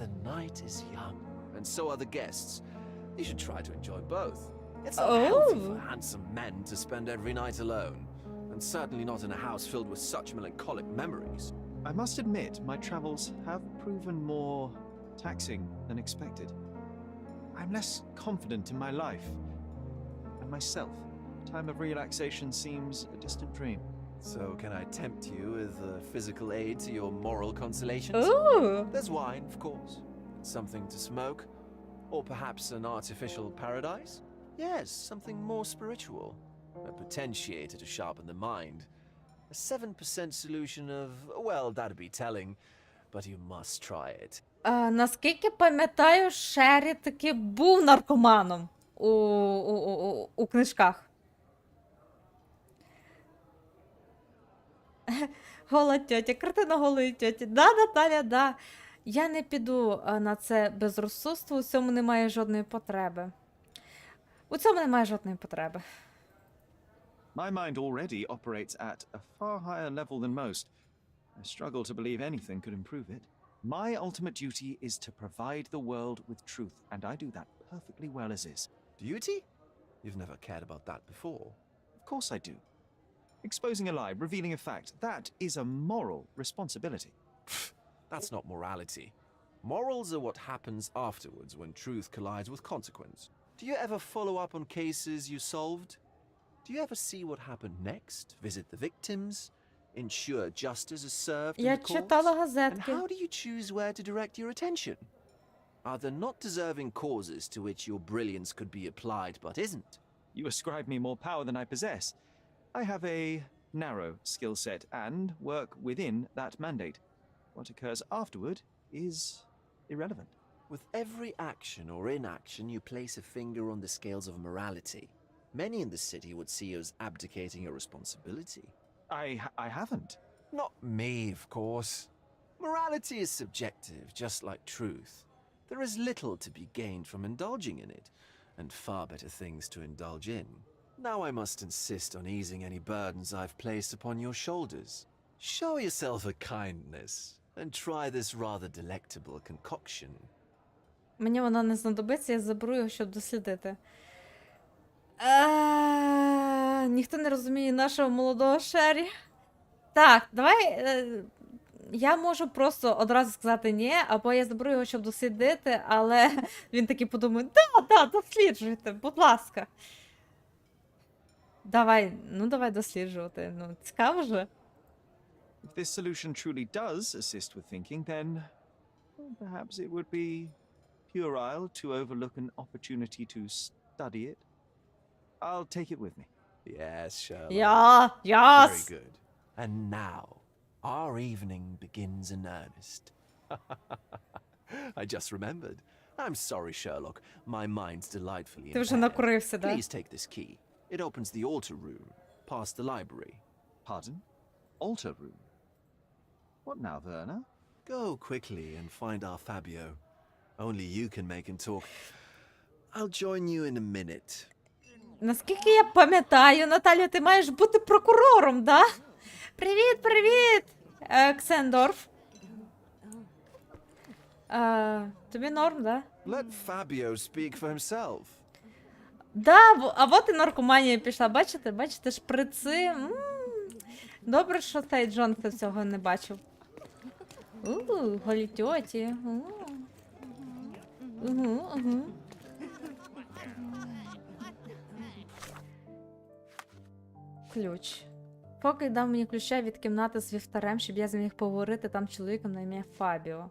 Speaker 2: The night is young, and so are the guests. You should try to enjoy both. It's not healthy for handsome men to spend every night alone, and certainly not in a house filled with such melancholic memories. I must admit, my travels have proven more taxing than expected. I'm less confident in my life and myself. Time of relaxation seems a distant dream. So can I tempt you with physical aid to your moral consolations?
Speaker 1: Ooh.
Speaker 2: There's wine, of course. Something to smoke. Or perhaps an artificial paradise? Yes, something more spiritual. A potentiator to sharpen the mind. A 7% solution of, well, that'd be telling, but you must try it.
Speaker 1: Наскільки пам'ятаю, Шеррі таки був наркоманом у книжках. Гола тьотя, картина голої тьоті. Да, Наталя, да. Я не піду на це безрозсудство, у цьому немає жодної потреби. У цьому немає жодної потреби.
Speaker 6: My mind already operates at a far higher level than most. I struggle to believe anything could improve it. My ultimate duty is to provide the world with truth, and I do that perfectly well as is.
Speaker 2: Duty? You've never cared about that before.
Speaker 6: Of course I do. Exposing a lie, revealing a fact, that is a moral responsibility.
Speaker 2: That's not morality. Morals are what happens afterwards when truth collides with consequence. Do you ever follow up on cases you solved? Do you ever see what happened next? Visit the victims? Ensure justice is served in
Speaker 1: Я
Speaker 2: the courts?
Speaker 1: читала
Speaker 2: And
Speaker 1: газетки.
Speaker 2: how do you choose where to direct your attention? Are there not deserving causes to which your brilliance could be applied but isn't?
Speaker 6: You ascribe me more power than I possess. I have a narrow skill set and work within that mandate. What occurs afterward is irrelevant.
Speaker 2: With every action or inaction, you place a finger on the scales of morality. Many in the city would see you as abdicating your responsibility.
Speaker 6: I haven't.
Speaker 2: Not me, of course. Morality is subjective, just like truth. There is little to be gained from indulging in it, and far better things to indulge in. Now I must insist on easing any burdens I've placed upon your shoulders. Show yourself a kindness, and try this rather delectable concoction.
Speaker 1: Мені вона не знадобиться, я заберу його, щоб дослідити. Ніхто не розуміє нашого молодого Шеррі. Так, давай. Я можу просто одразу сказати ні, або я заберу його, щоб дослідити, але він таки подумає, да, досліджуйте, будь ласка. Давай досліджувати. Ну, цікаво же.
Speaker 6: If this solution truly does assist with thinking, then well, perhaps it would be puerile to overlook an opportunity to study it. I'll take it with me.
Speaker 2: Yes, Sherlock.
Speaker 1: Я,
Speaker 2: Very
Speaker 1: яс.
Speaker 2: good. And now, our evening begins in earnest. I just remembered. I'm sorry, Sherlock. My mind's delightfully
Speaker 1: Ти вже
Speaker 2: impaired.
Speaker 1: накурився, да?
Speaker 2: Please take this key. It opens the altar room, past the library.
Speaker 6: Pardon? Altar room? What now, Werner?
Speaker 2: Go quickly and find our Fabio. Only you can make him talk. I'll join you in a minute.
Speaker 1: Наскільки я пам'ятаю, Наталю, ти маєш бути прокурором, да? Привіт, привіт, Ксендорф. Тобі норм, да?
Speaker 2: Let Fabio speak for himself.
Speaker 1: Да, а от і наркоманія пішла. Бачите? Бачите, шприци. Добре, що цей Джонсон цього не бачив. Голі тьоті. Угу. Ключ. Поки дав мені ключа від кімнати з вівтарем, щоб я зміг поговорити там з чоловіком на ім'я Фабіо.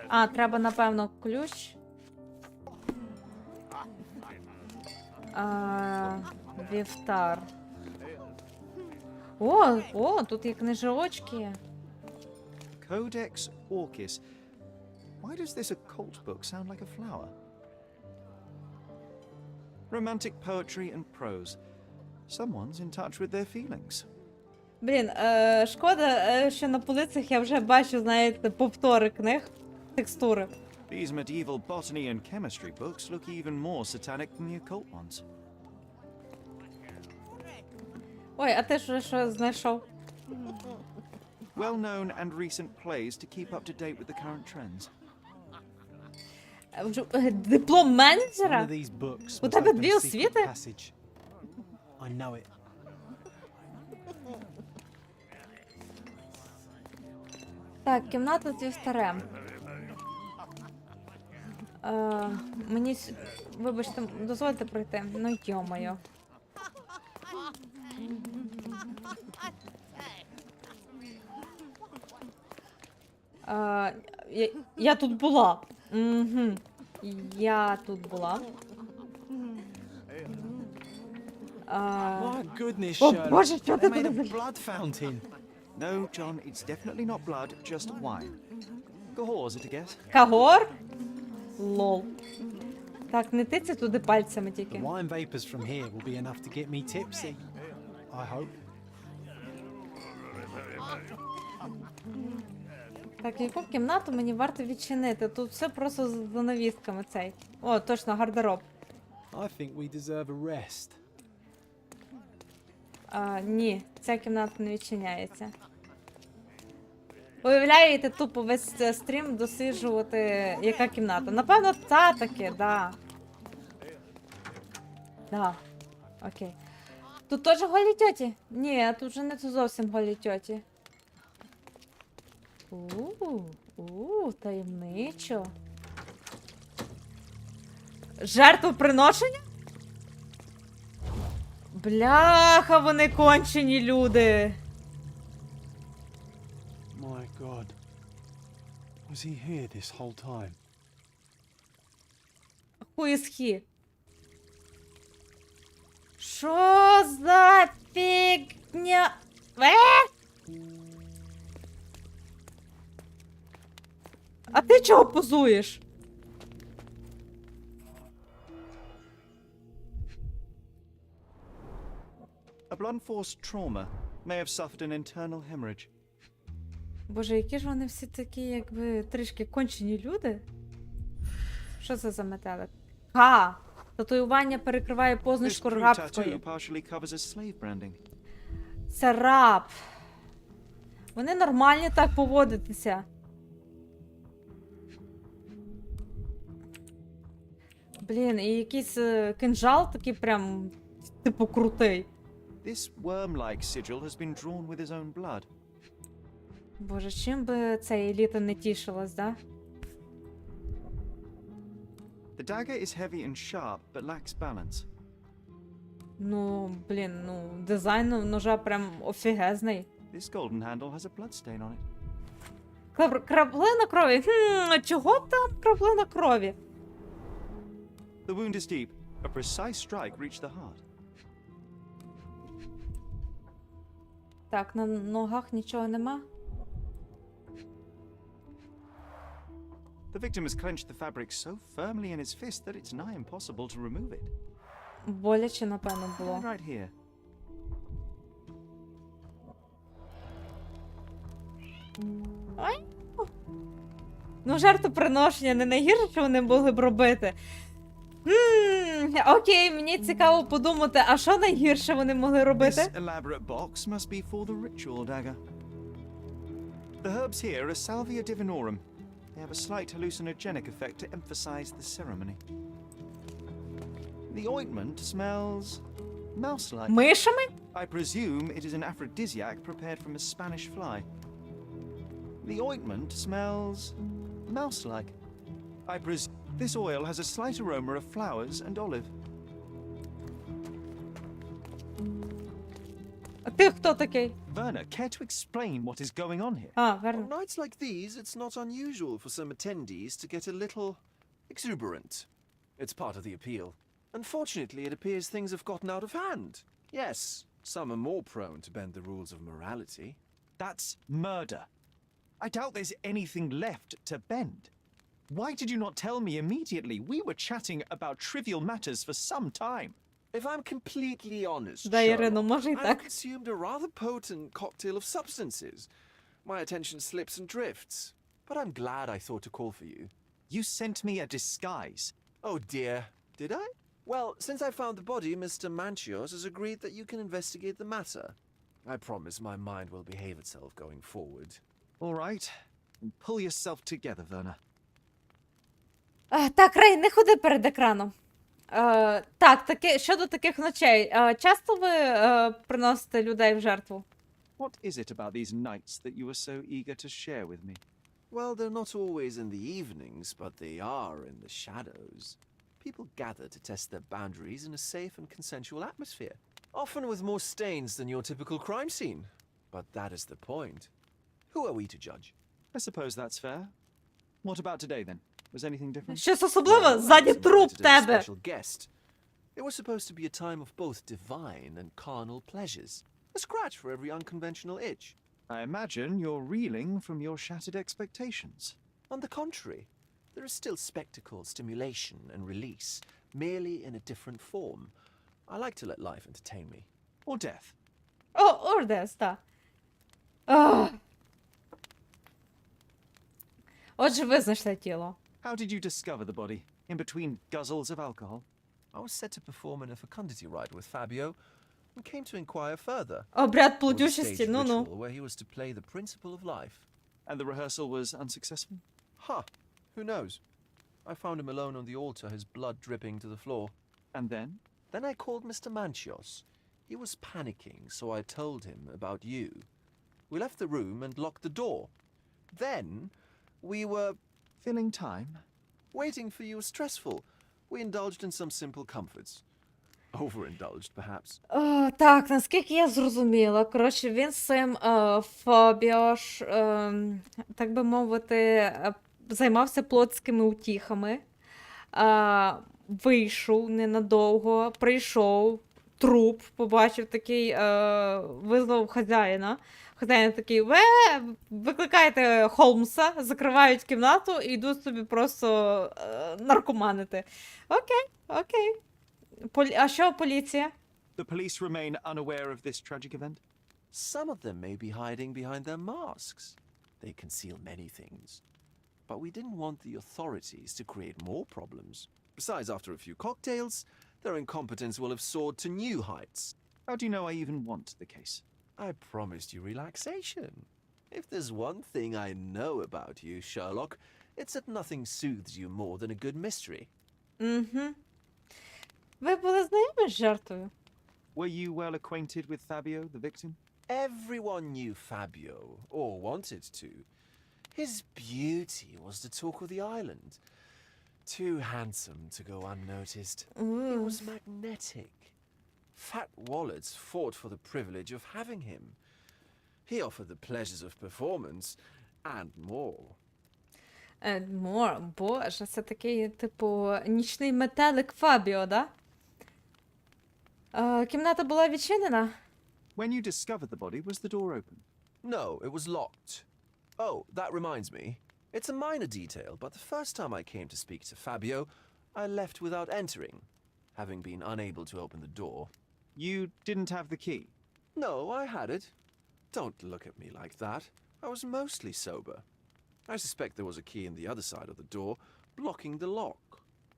Speaker 1: А, треба, напевно, ключ. Вівтар. О, тут є книжочки.
Speaker 6: Codex Orchis. Why does this occult book sound like a flower? Romantic poetry and prose. Someone's in touch with their feelings.
Speaker 1: Блін, шкода, що на полицях я вже бачу, знаєте, повтори книг, текстури.
Speaker 6: These medieval botany and chemistry books look even more satanic than the occult ones.
Speaker 1: Ой, а ти ж що знайшов?
Speaker 6: Well-known and recent plays to keep up to date with the current trends.
Speaker 1: Диплом
Speaker 3: One
Speaker 1: менеджера?
Speaker 3: of these books
Speaker 1: У
Speaker 3: must
Speaker 1: тебе
Speaker 3: open
Speaker 1: дві
Speaker 3: a secret
Speaker 1: освіти?
Speaker 3: passage. I know it.
Speaker 1: Так, кімната з вівтарем. Мені, вибачте, дозвольте пройти. Ну, йо-моє. Я тут була. Угу. Я тут була.
Speaker 3: My goodness,
Speaker 1: О,
Speaker 3: Sherlock.
Speaker 1: Боже, що
Speaker 3: They
Speaker 1: ти
Speaker 3: made
Speaker 1: тут?
Speaker 3: a blood fountain.
Speaker 6: No, John, it's definitely not blood, just wine. Cahors, it a guess?
Speaker 1: Кагор? Лол. Так, не тиця туди пальцями
Speaker 3: The
Speaker 1: тільки.
Speaker 3: wine vapors from here will be enough to get me tipsy. I hope.
Speaker 1: Так, яку кімнату мені варто відчинити? Тут все просто з занавісками цей. О, точно, гардероб.
Speaker 3: I think we deserve a rest.
Speaker 1: Ні, ця кімната не відчиняється. Уявляєте, тупо весь стрім досиджувати, яка кімната. Напевно, та таки, да. Да. Окей. Тут теж голі тьоті? Ні, тут вже не зовсім голі тьоті. Таємничо. Жертвоприношення? Бляха, вони кончені люди.
Speaker 3: My God. Was he here this whole time?
Speaker 1: Who is he? Що за фігня? А ти чого позуєш?
Speaker 6: A blunt-force trauma may have suffered an internal hemorrhage.
Speaker 1: Боже, які ж вони всі такі, якби, трішки кончені люди? Що це за метелик? Ха! Татуювання перекриває
Speaker 6: This
Speaker 1: позначку
Speaker 6: crude
Speaker 1: рабської.
Speaker 6: tattoo partially covers as slave branding.
Speaker 1: Це раб. Вони нормальні так поводитися. Блін, і якийсь кинжал такий прям, типу, крутий.
Speaker 6: This worm-like sigil has been drawn with his own blood.
Speaker 1: Боже, чим би ця еліта не тішилась, да?
Speaker 6: The dagger is heavy and sharp, but lacks balance.
Speaker 1: Ну, блін, ну, дизайн ножа прям офігезний.
Speaker 6: This golden handle has a bloodstain on it.
Speaker 1: Краплина крові? Чого там краплина крові?
Speaker 6: The wound is deep. A precise strike reached the heart.
Speaker 1: Так, на ногах нічого нема.
Speaker 6: The victim has clenched the fabric so firmly in his fist that it's nigh impossible to remove it.
Speaker 1: Боляче, напевно, було.
Speaker 6: Right here.
Speaker 1: Ай. Ну, жертвоприношення не найгірше, що вони могли б робити. Окей, мені цікаво подумати, а що найгірше вони могли робити?
Speaker 6: This elaborate box must be for the ritual dagger. The herbs here are Salvia divinorum. They have a slight hallucinogenic effect to emphasize the ceremony. The ointment smells mouse-like.
Speaker 1: Мишами?
Speaker 6: I presume it is an aphrodisiac prepared from a Spanish fly. The ointment smells mouse-like. I presume this oil has a slight aroma of flowers and olive.
Speaker 1: А ти хто такий?
Speaker 6: Werner, care to explain what is going on here?
Speaker 1: А,
Speaker 2: On
Speaker 1: верно.
Speaker 2: nights like these, it's not unusual for some attendees to get a little exuberant. It's part of the appeal. Unfortunately, it appears things have gotten out of hand. Yes, some are more prone to bend the rules of morality.
Speaker 6: That's murder. I doubt there's anything left to bend. Why did you not tell me immediately? We were chatting about trivial matters for some time.
Speaker 2: If I'm completely honest,
Speaker 1: Да, Ірино,
Speaker 2: Sherlock,
Speaker 1: може і
Speaker 2: I've
Speaker 1: так.
Speaker 2: consumed a rather potent cocktail of substances. My attention slips and drifts. But I'm glad I thought to call for you.
Speaker 6: You sent me a disguise.
Speaker 2: Oh dear, did I? Well, since I found the body, Mr. Manchios has agreed that you can investigate the matter. I promise my mind will behave itself going forward.
Speaker 6: All right. Pull yourself together, Werner.
Speaker 1: Так, Рей, не ходи перед екраном. Так, щодо таких ночей. Часто ви приносите людей в жертву?
Speaker 6: What is it about these nights that you are so eager to share with me?
Speaker 2: Well, they're not always in the evenings, but they are in the shadows. People gather to test their boundaries in a safe and consensual atmosphere, often with more stains than your typical crime scene. But that is the point. Who are we to judge?
Speaker 6: I suppose that's fair. What about today, then? Was anything different?
Speaker 1: Щось особливе?
Speaker 2: Well, I
Speaker 1: Ззаді
Speaker 2: was
Speaker 1: труп
Speaker 2: invited as a
Speaker 1: тебе.
Speaker 2: special guest. It was supposed to be a time of both divine and carnal pleasures. A scratch for every unconventional itch.
Speaker 6: I imagine you're reeling from your shattered expectations.
Speaker 2: On the contrary, there is still spectacle, stimulation, and release, merely in a different form. I like to let life entertain me.
Speaker 6: Or death.
Speaker 1: Ордес, так. Отже, ви знайшли тіло.
Speaker 6: How did you discover the body? In between guzzles of alcohol?
Speaker 2: I was set to perform in a fecundity rite with Fabio and came to inquire further.
Speaker 1: Обряд
Speaker 2: On the
Speaker 1: плодючості,
Speaker 2: staged
Speaker 1: ну-ну.
Speaker 2: ritual where he was to play the principle of life.
Speaker 6: And the rehearsal was unsuccessful?
Speaker 2: Huh, who knows? I found him alone on the altar, his blood dripping to the floor.
Speaker 6: And then?
Speaker 2: Then I called Mr. Manchios. He was panicking, so I told him about you. We left the room and locked the door. Then we were
Speaker 6: Filling time?
Speaker 2: waiting for you was stressful. We indulged in some simple comforts. Overindulged, perhaps.
Speaker 1: Так, наскільки я зрозуміла, коротше, він з цим Фабіош, так би мовити, займався плотськими утіхами, вийшов ненадовго, прийшов, труп, побачив такий, визвав хазяїна. Хазяїн такий, викликайте Холмса, закривають кімнату і йдуть собі просто наркоманити. Окей. А що поліція?
Speaker 6: The police remain unaware of this tragic event?
Speaker 2: Some of them may be hiding behind their masks. They conceal many things. But we didn't want the authorities to create more problems. Besides, after a few cocktails, their incompetence will have soared to new heights.
Speaker 6: How do you know I even want the case?
Speaker 2: I promised you relaxation. If there's one thing I know about you, Sherlock, it's that nothing soothes you more than a good mystery.
Speaker 1: Ви були знайомі з жертвою?
Speaker 6: Were you well acquainted with Fabio, the victim?
Speaker 2: Everyone knew Fabio, or wanted to. His beauty was the talk of the island. Too handsome to go unnoticed. He was magnetic. Fat wallets fought for the privilege of having him. He offered the pleasures of performance and more.
Speaker 1: Боже, це такий, типу, нічний метелик Фабіо, да? Кімната була відчинена?
Speaker 6: When you discovered the body, was the door open?
Speaker 2: No, it was locked. Oh, that reminds me. It's a minor detail, but the first time I came to speak to Fabio, I left without entering, having been unable to open the door.
Speaker 6: You didn't have the key?
Speaker 2: No, I had it. Don't look at me like that. I was mostly sober. I suspect there was a key in the other side of the door, blocking the lock.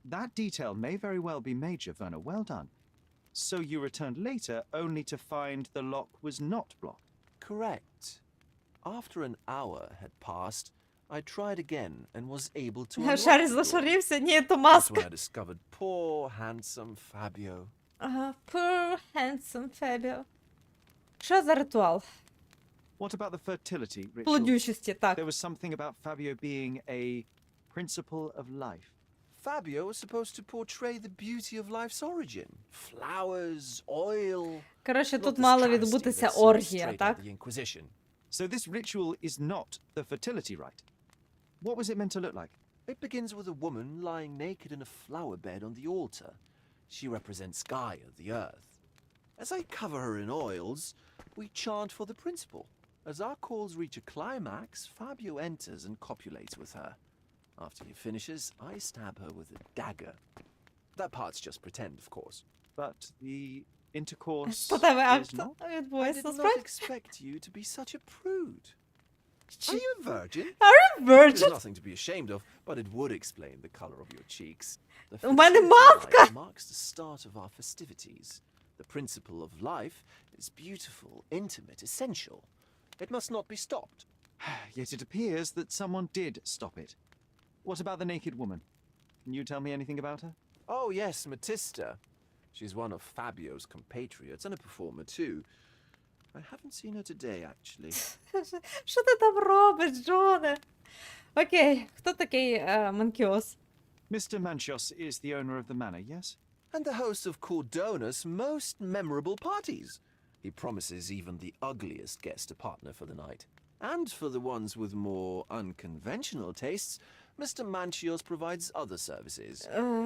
Speaker 6: That detail may very well be major, Werner. Well done. So you returned later only to find the lock was not blocked?
Speaker 2: Correct. After an hour had passed, I tried again and was able to unlock
Speaker 1: Шарі
Speaker 2: the door.
Speaker 1: зашарівся? Ні, то
Speaker 2: That's
Speaker 1: маска.
Speaker 2: when I discovered poor, handsome Fabio.
Speaker 1: Poor handsome Fabio. Що за ритуал?
Speaker 6: What about the fertility ritual?
Speaker 1: Плодючості, так.
Speaker 6: There was something about Fabio being a principle of life.
Speaker 2: Fabio was supposed to portray the beauty of life's origin. Flowers, oil.
Speaker 1: Коротше,
Speaker 2: Not
Speaker 1: тут
Speaker 2: this
Speaker 1: мала
Speaker 2: travesty
Speaker 1: відбутися
Speaker 2: that seems
Speaker 1: оргія,
Speaker 2: straight
Speaker 1: так?
Speaker 2: out the Inquisition.
Speaker 6: So this ritual is not the fertility rite. What was it meant to look like?
Speaker 2: It begins with a woman lying naked in a flower bed on the altar. She represents Gaia, the earth. As I cover her in oils, we chant for the principle. As our calls reach a climax, Fabio enters and copulates with her. After he finishes, I stab her with a dagger. That part's just pretend, of course.
Speaker 6: But the intercourse
Speaker 1: Що тебе
Speaker 6: is
Speaker 1: акт
Speaker 6: not?
Speaker 2: I
Speaker 1: відбувається
Speaker 2: did not
Speaker 1: насправді?
Speaker 2: expect you to be such a prude. Are you a virgin? There's
Speaker 1: Virgin?
Speaker 2: nothing to be ashamed of, but it would explain the color of your cheeks. The
Speaker 1: У мене
Speaker 2: fertility
Speaker 1: маска!
Speaker 2: rite marks the start of our festivities. The principle of life is beautiful, intimate, essential. It must not be stopped.
Speaker 6: Yet it appears that someone did stop it. What about the naked woman? Can you tell me anything about her?
Speaker 2: Oh yes, Matista. She's one of Fabio's compatriots and a performer too. I haven't seen her today, actually.
Speaker 1: Що ти там робиш, Джоне? Окей, хто такий Манкіос?
Speaker 6: Mr. Manchios is the owner of the manor, yes?
Speaker 2: And the host of Cordona's most memorable parties. He promises even the ugliest guest a partner for the night. And for the ones with more unconventional tastes, Mr. Manchios provides other services.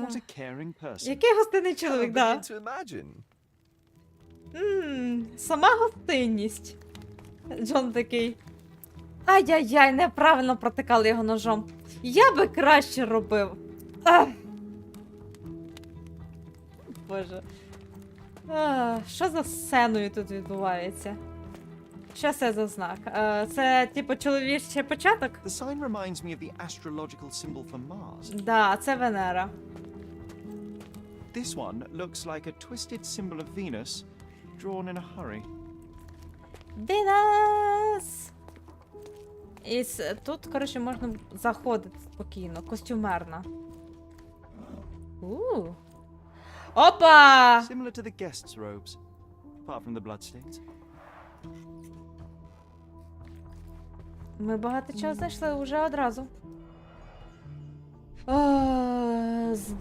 Speaker 6: What a caring person.
Speaker 1: Який гостинний
Speaker 2: I
Speaker 1: чоловік,
Speaker 2: begin
Speaker 1: да?
Speaker 2: to imagine.
Speaker 1: Сама гостинність. Джон такий. Ай-яй-яй, неправильно протикали його ножом. Я би краще робив. Ах. Боже. Що за сценою тут відбувається? Що це за знак? Це, типу, чоловічий початок?
Speaker 6: The sign reminds me of the astrological symbol for Mars.
Speaker 1: Да, це Венера.
Speaker 6: This one looks like a twisted symbol of Venus drawn in a hurry.
Speaker 1: Венес! І тут, коротше, можна заходити спокійно, костюмерно. Опа!
Speaker 6: Similar to the guests' robes, apart from the bloodstains.
Speaker 1: Ми багато чого знайшли уже одразу.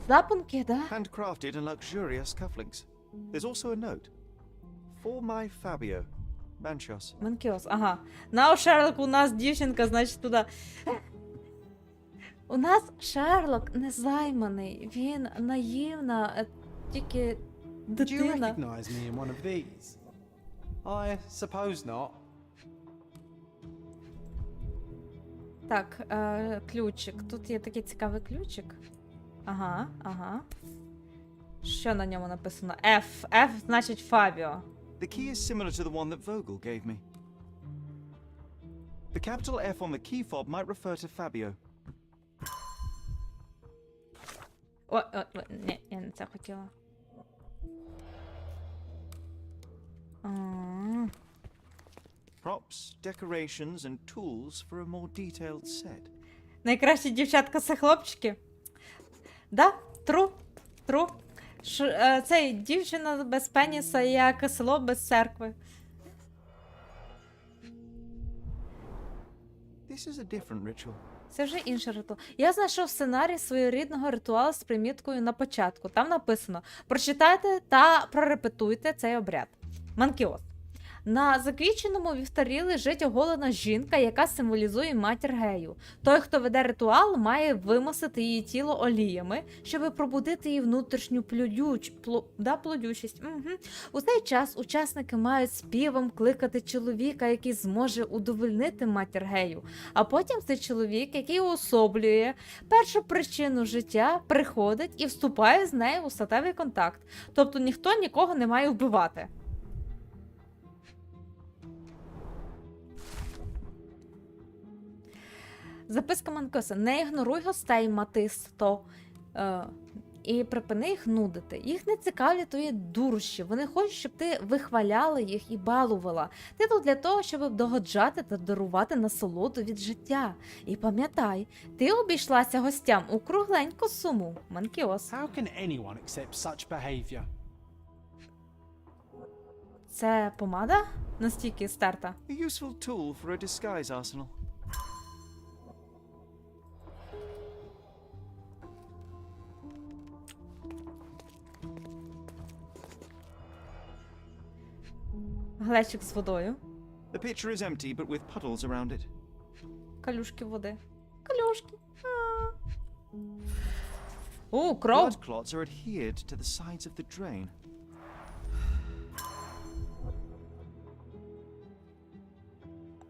Speaker 1: Запонки, да?
Speaker 6: Handcrafted and luxurious cufflinks. There's also a note. For my Fabio, Manchios.
Speaker 1: Манкіос, ага. На, Шерлок, у нас дівчинка, значить, туди. У нас Шерлок незайманий. Він наївна, тільки
Speaker 3: Do you
Speaker 1: дитина.
Speaker 3: recognise me in one of these? I suppose not.
Speaker 1: Так, ключик. Тут є такий цікавий ключик. Ага, ага. Що на ньому написано? F. F значить Фабіо.
Speaker 6: The key is similar to the one that Vogel gave me. The capital F on the key fob might refer to Fabio.
Speaker 1: О, ні, я не це хотіла.
Speaker 6: Props, decorations, and tools for a more detailed set.
Speaker 1: Найкращі дівчатка це хлопчики. Да, тру. Цей дівчина без пеніса, як село без церкви.
Speaker 6: This is a different ritual.
Speaker 1: Це вже інший ритуал. Я знайшов сценарій своєрідного ритуалу з приміткою на початку. Там написано: прочитайте та прорепетуйте цей обряд. Манкіос. На заквіченому вівтарі лежить оголена жінка, яка символізує матір гею. Той, хто веде ритуал, має вимосити її тіло оліями, щоб пробудити її внутрішню плодючість. У цей час учасники мають співом кликати чоловіка, який зможе удовольнити матір гею. А потім цей чоловік, який уособлює першу причину життя, приходить і вступає з нею у статевий контакт. Тобто ніхто нікого не має вбивати. Записка Манкоса. Не ігноруй гостей, матисто, і припини їх нудити. Їх не цікавлять твої дурощі. Вони хочуть, щоб ти вихваляла їх і балувала. Ти тут для того, щоб догоджати та дарувати насолоду від життя. І пам'ятай, ти обійшлася гостям у кругленьку суму. Манкіос.
Speaker 3: How can anyone accept such behavior?
Speaker 1: Це помада? Настільки стерта.
Speaker 6: A useful tool for a disguise arsenal.
Speaker 1: Глечик з водою.
Speaker 6: The pitcher is empty, but with puddles around it.
Speaker 1: Калюшки води. Калюшки. Кров.
Speaker 6: Blood clots are adhered to the sides of the drain.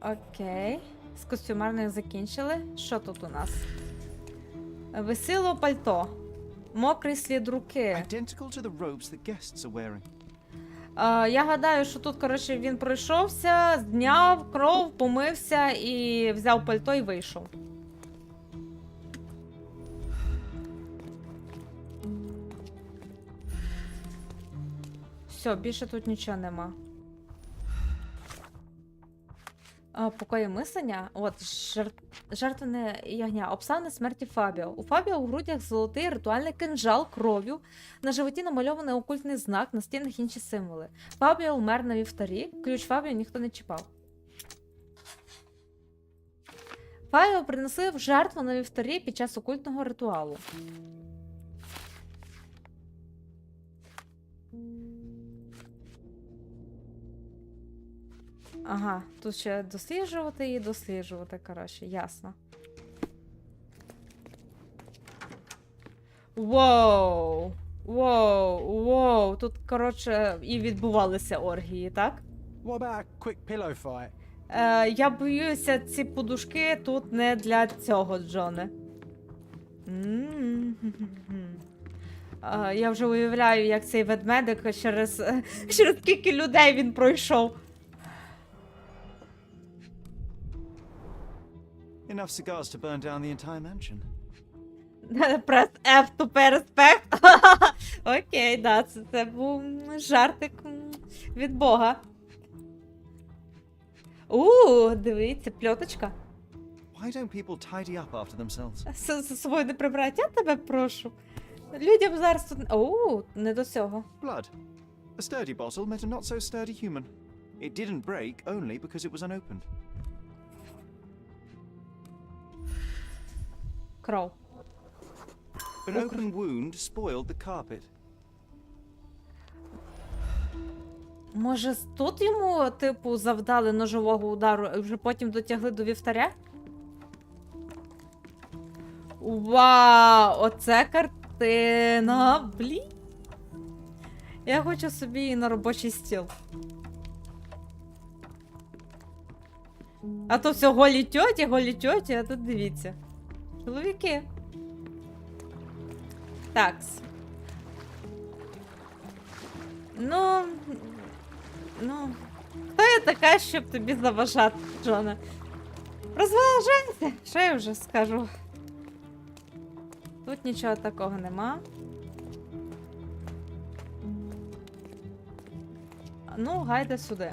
Speaker 1: Окей. З костюмерною закінчили. Що тут у нас? Висіло пальто. Мокрий слід руки.
Speaker 6: Identical to the robes the guests are wearing.
Speaker 1: Я гадаю, що тут, коротше, він пройшовся, зняв кров, помився і взяв пальто і вийшов. Все, більше тут нічого нема. Покої мислення. От, жертвене ягня. Обставини смерті Фабіо. У Фабіо у грудях золотий ритуальний кинжал кров'ю. На животі намальований окультний знак, на стінах інші символи. Фабіо умер на вівтарі. Ключ Фабіо ніхто не чіпав. Фабіо принесли в жертву на вівтарі під час окультного ритуалу. Ага, тут ще досліджувати і досліджувати, коротше, ясно. Воу! Воу, воу! Тут, коротше, і відбувалися оргії, так?
Speaker 3: What about a quick pillow fight?
Speaker 1: Я боюся, ці подушки тут не для цього, Джоне. Я вже уявляю, як цей ведмедик через скільки людей він пройшов.
Speaker 6: Enough cigars to burn down the entire mansion.
Speaker 1: Press F to pay respect. Окей, да, це був жартик від Бога. Дивіться, пльоточка.
Speaker 6: Why don't people tidy up after themselves?
Speaker 1: З собою не прибрати, я тебе прошу. Людям зараз тут... не до цього.
Speaker 6: Blood. A sturdy bottle met a not so sturdy human. It didn't break only because it was unopened.
Speaker 1: Кров.
Speaker 6: An open wound spoiled the carpet.
Speaker 1: Може, тут йому, типу, завдали ножового удару, і вже потім дотягли до вівтаря? Вау! Оце картина! Блін! Я хочу собі її на робочий стіл. А то все голі тьоті, а тут дивіться. Чоловіки. Такс. Ну, хто я така, щоб тобі заважати, Джона? Розважайся, що я вже скажу. Тут нічого такого нема. Ну, гайде сюди.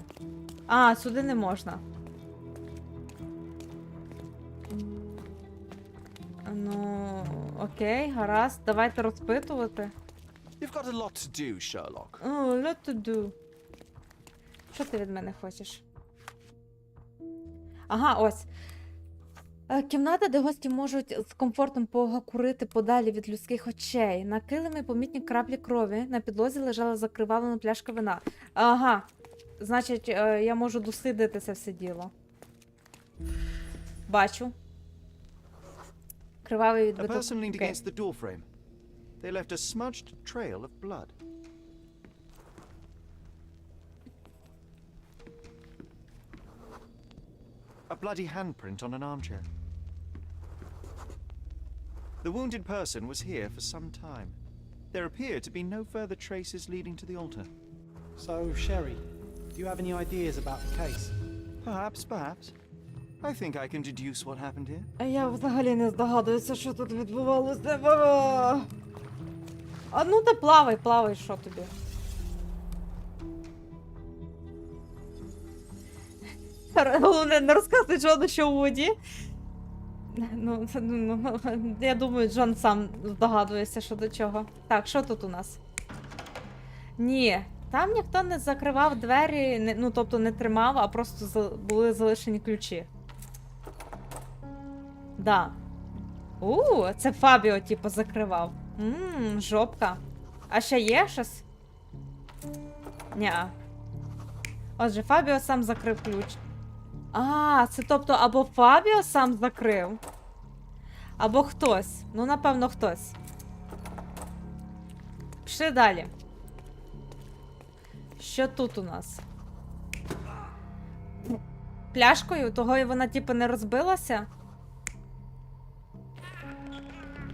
Speaker 1: Сюди не можна. Ну, окей, гаразд. Давайте розпитувати.
Speaker 2: You've got a lot to do, Sherlock.
Speaker 1: Lot to do. Що ти від мене хочеш? Ага, ось. Кімната, де гості можуть з комфортом покурити подалі від людських очей. На килимі помітні краплі крові. На підлозі лежала закривавлена пляшка вина. Ага. Значить, я можу дослідити це все діло. Бачу. Кривавий
Speaker 6: A
Speaker 1: відбиток.
Speaker 6: person leaned
Speaker 1: Окей.
Speaker 6: against the doorframe. They left a smudged trail of blood. A bloody handprint on an armchair. The wounded person was here for some time. There appear to be no further traces leading to the altar.
Speaker 3: So, Sherry, do you have any ideas about the case?
Speaker 6: Perhaps. I think I can deduce what happened here.
Speaker 1: Я взагалі не здогадуюся, що тут відбувалося. А ну ти плавай, що тобі? Головне, не розказуй Джону, що у воді. Я думаю, Джон сам здогадується, що до чого. Так, що тут у нас? Ні, там ніхто не закривав двері, ну, тобто не тримав, а просто були залишені ключі. Да. Це Фабіо, типу, закривав. Жопка. А ще є щось? Ня. Отже, Фабіо сам закрив ключ. А, це тобто або Фабіо сам закрив, або хтось. Ну, напевно, хтось. Пішли далі. Що тут у нас? Пляшкою? Того і вона, типу, не розбилася?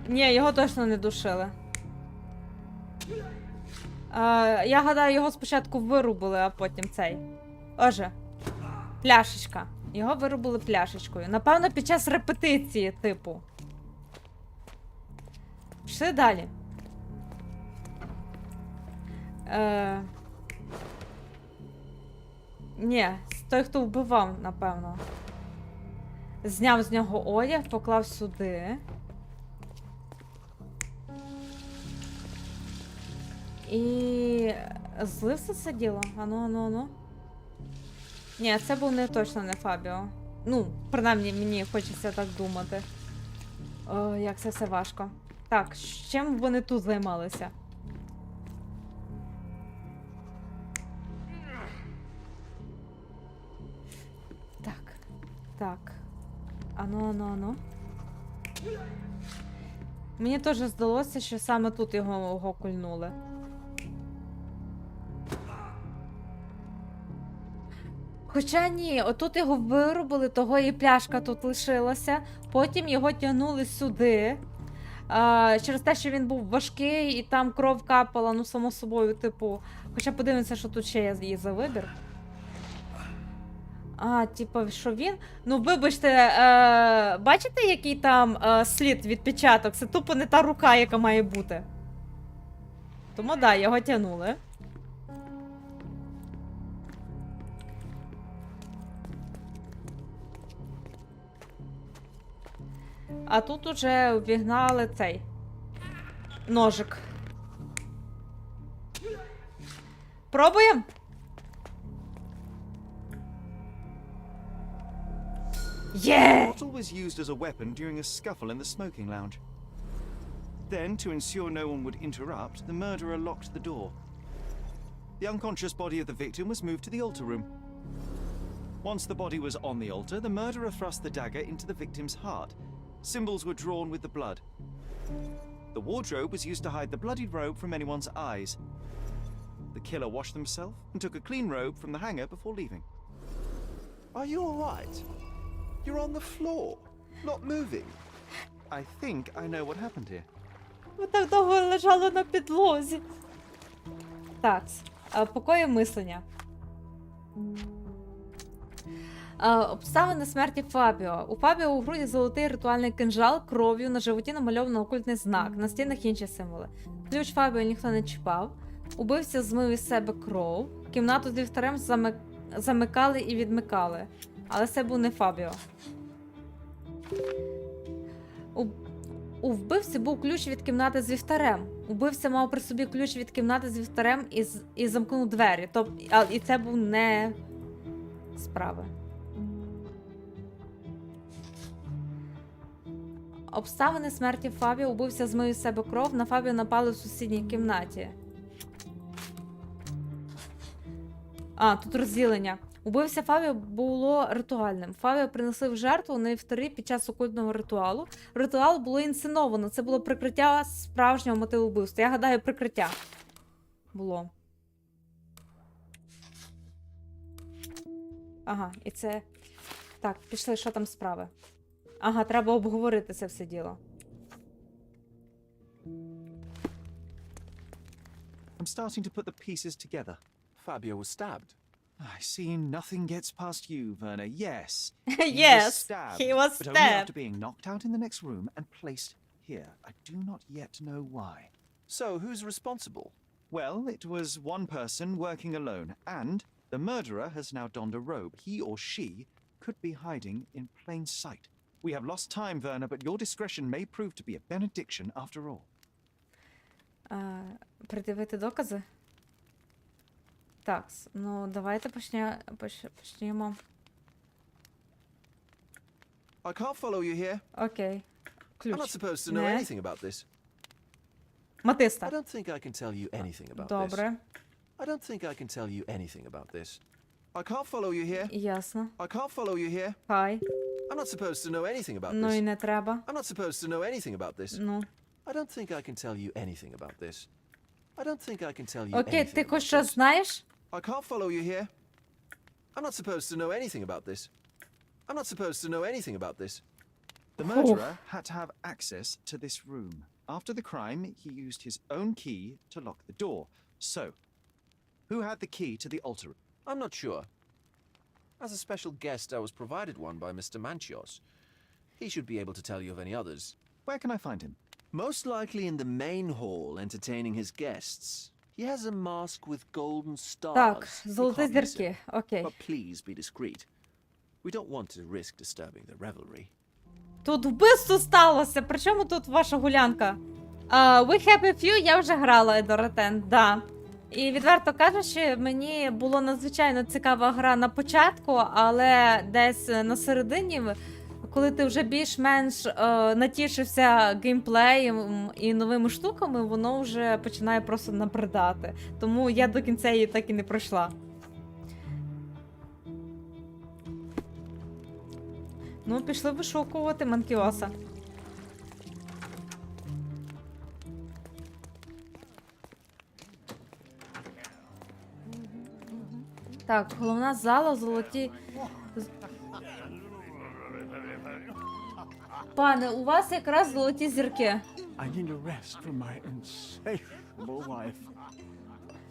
Speaker 1: Ні, його точно не душили. Я гадаю, його спочатку вирубили, а потім цей. Отже, пляшечка. Його вирубили пляшечкою. Напевно, під час репетиції, типу. Пішли далі. Ні, той, хто вбивав, напевно. Зняв з нього одяг, поклав сюди. І злив все це діло? Ану. Ні, це був точно не Фабіо. Ну, принаймні, мені хочеться так думати. О, як це все важко. Так, чим вони тут займалися? Так. Ану. Мені теж здалося, що саме тут його кульнули. Хоча ні, отут його вирубили, того і пляшка тут лишилася. Потім його тягнули сюди. Через те, що він був важкий і там кров капала, ну, само собою, типу. Хоча подивимося, що тут ще є за вибір. Типу, що він? Ну, вибачте, бачите, який там слід відпечаток? Це тупо не та рука, яка має бути. Тому, да, його тягнули. А тут уже вігнали цей ножик. Пробуємо?
Speaker 6: The bottle was used as a weapon during a scuffle in the smoking lounge. Then, to ensure no one would interrupt, the murderer locked the door. The unconscious body of the victim was moved to the altar room. Once the body was on the altar, the murderer thrust the dagger into the victim's heart. Symbols were drawn with the blood. The wardrobe was used to hide the bloodied robe from anyone's eyes. The killer washed himself and took a clean robe from the hanger before leaving.
Speaker 2: Are you all right? You're on the floor, not moving.
Speaker 6: I think I know what happened here.
Speaker 1: Ви так довго лежали на підлозі. Так, покої мислення. Обставини смерті Фабіо. У Фабіо у груді золотий ритуальний кинжал, кров'ю, на животі намальовано окультний знак, на стінах інші символи. Ключ Фабіо ніхто не чіпав. Убивця змив із себе кров. Кімнату з вівтарем замикали і відмикали. Але це був не Фабіо. У вбивці був ключ від кімнати з вівтарем. Убивця мав при собі ключ від кімнати з вівтарем і замкнув двері. І це був не справа. Обставини смерті Фабіо. Убився, змив з себе кров. На Фабіо напали в сусідній кімнаті. А, тут розділення. Убився Фабіо було ритуальним. Фабіо принесли в жертву Невторі під час окультного ритуалу. Ритуал було інсценовано. Це було прикриття справжнього мотиву вбивства. Я гадаю, прикриття було. Ага, і це... Так, пішли, що там справи? Ага, треба обговорити це все діло.
Speaker 6: I'm starting to put the pieces together.
Speaker 2: Fabio was stabbed.
Speaker 6: I see nothing gets past you, Werner. Yes.
Speaker 1: Yes,
Speaker 6: was stabbed,
Speaker 1: he was
Speaker 6: but only after
Speaker 1: stabbed.
Speaker 6: being knocked out in the next room and placed here. I do not yet know why.
Speaker 2: So, who's responsible?
Speaker 6: Well, it was one person working alone, and the murderer has now donned a robe. He or she could be hiding in plain sight. We have lost time, Werner, but your discretion may prove to be a benediction after all.
Speaker 1: Придивити докази? Так, ну давайте почнемо.
Speaker 2: I can't follow you here.
Speaker 1: Окей.
Speaker 2: I'm not
Speaker 1: Ключ.
Speaker 2: supposed to know
Speaker 1: Не.
Speaker 2: anything about this. I
Speaker 1: Матиста.
Speaker 2: don't think I can tell you anything about this.
Speaker 1: Добре.
Speaker 2: I don't think I can tell you anything about this. I can't follow you here.
Speaker 1: Ясно.
Speaker 2: I can't follow you here.
Speaker 1: Хай.
Speaker 2: I'm not supposed to know anything about
Speaker 1: Ну і
Speaker 2: this.
Speaker 1: не треба.
Speaker 2: I'm not supposed to know anything about this.
Speaker 1: Ну.
Speaker 2: I don't think I can tell you anything about this. I don't think I can tell you
Speaker 1: Окей,
Speaker 2: anything
Speaker 1: ти
Speaker 2: about
Speaker 1: хоч щось
Speaker 2: this.
Speaker 1: знаєш?
Speaker 2: I can't follow you here. I'm not supposed to know anything about this. I'm not supposed to know anything about this.
Speaker 6: The murderer had to have access to this room. After the crime, he used his own key to lock the door. So, who had the key to the altar?
Speaker 2: I'm not sure. As a special guest, I was provided one by Mr. Manchios. He should be able to tell you of any others.
Speaker 6: Where can I find him?
Speaker 2: Most likely in the main hall, entertaining his guests. He has a mask with golden stars.
Speaker 1: Так,
Speaker 2: You
Speaker 1: золоті
Speaker 2: can't miss
Speaker 1: зірки.
Speaker 2: it.
Speaker 1: Окей.
Speaker 2: But please be discreet. We don't want to risk disturbing the revelry.
Speaker 1: Тут вбивство сталося. При чому тут ваша гулянка? We have a few, я вже грала Едоратен, да. І відверто кажучи, мені була надзвичайно цікава гра на початку, але десь на середині, коли ти вже більш-менш натішився геймплеєм і новими штуками, воно вже починає просто набридати. Тому я до кінця її так і не пройшла. Ну, пішли вишукувати Манкіоса. Так, головна зала, золоті... Пане, у вас якраз золоті зірки.
Speaker 9: I need a rest from my insatiable wife.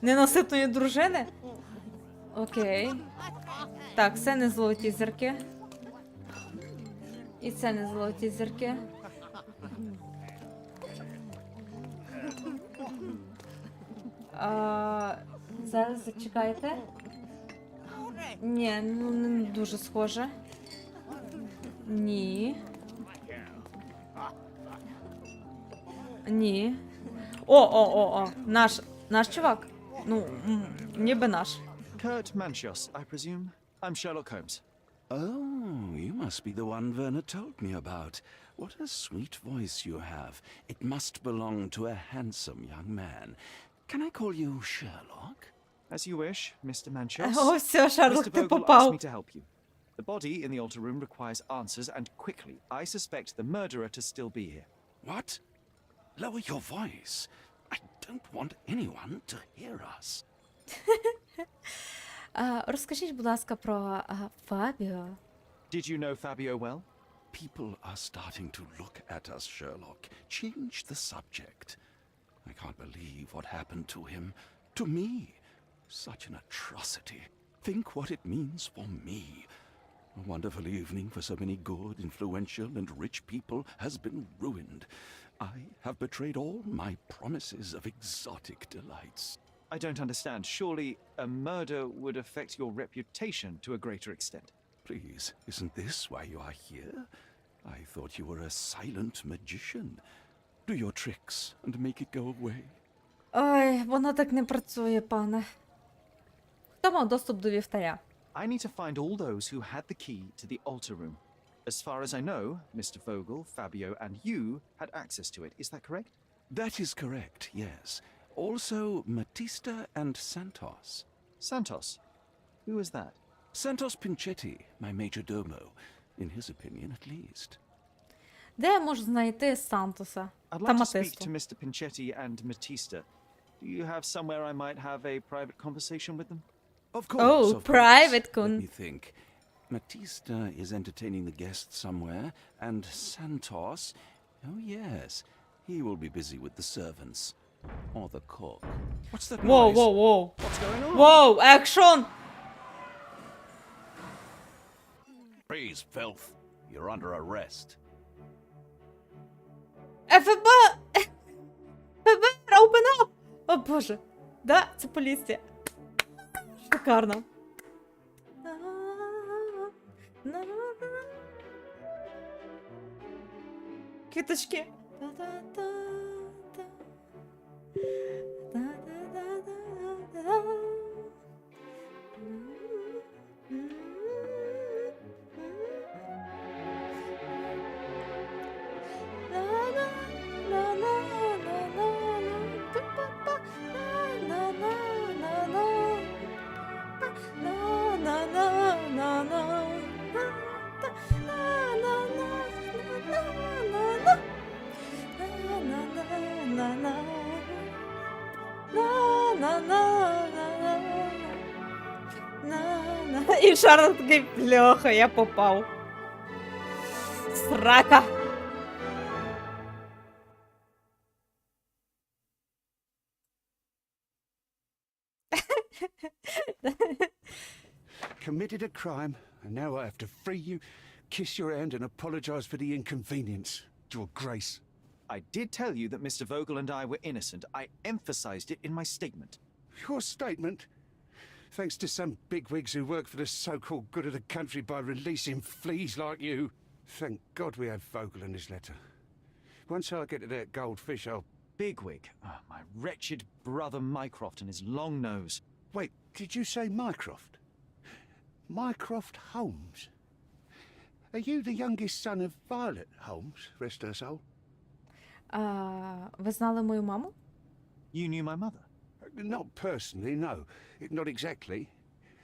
Speaker 1: Ненаситної дружини? Окей. Так, це не золоті зірки. І це не золоті зірки. Зараз зачекайте. Ні, ну не дуже схоже. Ні. Ні. О. Наш чувак. Ну, ніби наш.
Speaker 6: Kurt Manchios, I presume. I'm Sherlock Holmes.
Speaker 10: Oh, you must be the one Werner told me about. What a sweet voice you have. It must belong to a handsome young man. Can I call you Sherlock?
Speaker 6: As you wish, Mr. Manchios.
Speaker 1: О, все, Шерлок,
Speaker 6: Mr.
Speaker 1: ти
Speaker 6: Vogel asked
Speaker 1: попав.
Speaker 6: me to help you. The body in the altar room requires answers, and quickly. I suspect the murderer to still be here.
Speaker 10: What? Lower your voice. I don't want anyone to hear us.
Speaker 1: Розкажіть, будь ласка, про Фабіо.
Speaker 6: Did you know Fabio well?
Speaker 10: People are starting to look at us, Sherlock. Change the subject. I can't believe what happened to him. To me. Such an atrocity. Think what it means for me. A wonderful evening for so many good, influential, and rich people has been ruined. I have betrayed all my promises of exotic delights.
Speaker 6: I don't understand. Surely a murder would affect your reputation to a greater extent.
Speaker 10: Please, isn't this why you are here? I thought you were a silent magician. Do your tricks and make it go away.
Speaker 1: Ой, воно так не працює, пане. Хто мав доступ до вівтаря?
Speaker 6: I need to find all those who had the key to the altar room. As far as I know, Mr. Vogel, Fabio, and you had access to it. Is that correct?
Speaker 10: That is correct, yes. Also, Matista and Santos.
Speaker 6: Santos? Who is that?
Speaker 10: Santos Pinchetti, my major domo. In his opinion, at least.
Speaker 1: Де я можу знайти Сантоса
Speaker 6: I'd
Speaker 1: та
Speaker 6: like to speak
Speaker 1: Матисту?
Speaker 6: to Mr. Pinchetti and Matista. Do you have somewhere I might have a private conversation with them?
Speaker 10: Of course.
Speaker 1: Oh,
Speaker 10: of course.
Speaker 1: private
Speaker 10: Let
Speaker 1: con.
Speaker 10: me think. Matista is entertaining the guests somewhere, and Santos, oh yes, he will be busy with the servants. Or the cook. What's that
Speaker 1: Воу,
Speaker 10: noise?
Speaker 1: воу, воу.
Speaker 6: What's going on?
Speaker 1: Воу, екшон!
Speaker 10: Freeze, filth. You're under arrest.
Speaker 1: ФБР! ФБР, open up! О боже. Да, це поліція. Шикарно. Квіточки. І Шарлот такий, бляха, я попав. Срака.
Speaker 9: Committed a crime, and now I have to free you, kiss your hand, and apologize for the inconvenience. Your Grace.
Speaker 6: I did tell you that Mr. Vogel and I were innocent. I emphasized it in my statement.
Speaker 9: Your statement? Thanks to some bigwigs who work for the so-called good of the country by releasing fleas like you. Thank God we had Vogel in his letter. Once I get to that goldfish, I'll...
Speaker 6: Bigwig. Ah, my wretched brother Mycroft and his long nose.
Speaker 9: Wait, did you say Mycroft? Mycroft Holmes? Are you the youngest son of Violet Holmes, rest her soul?
Speaker 1: Ви знали мою маму?
Speaker 6: You knew my mother?
Speaker 9: Not personally, no. Not exactly.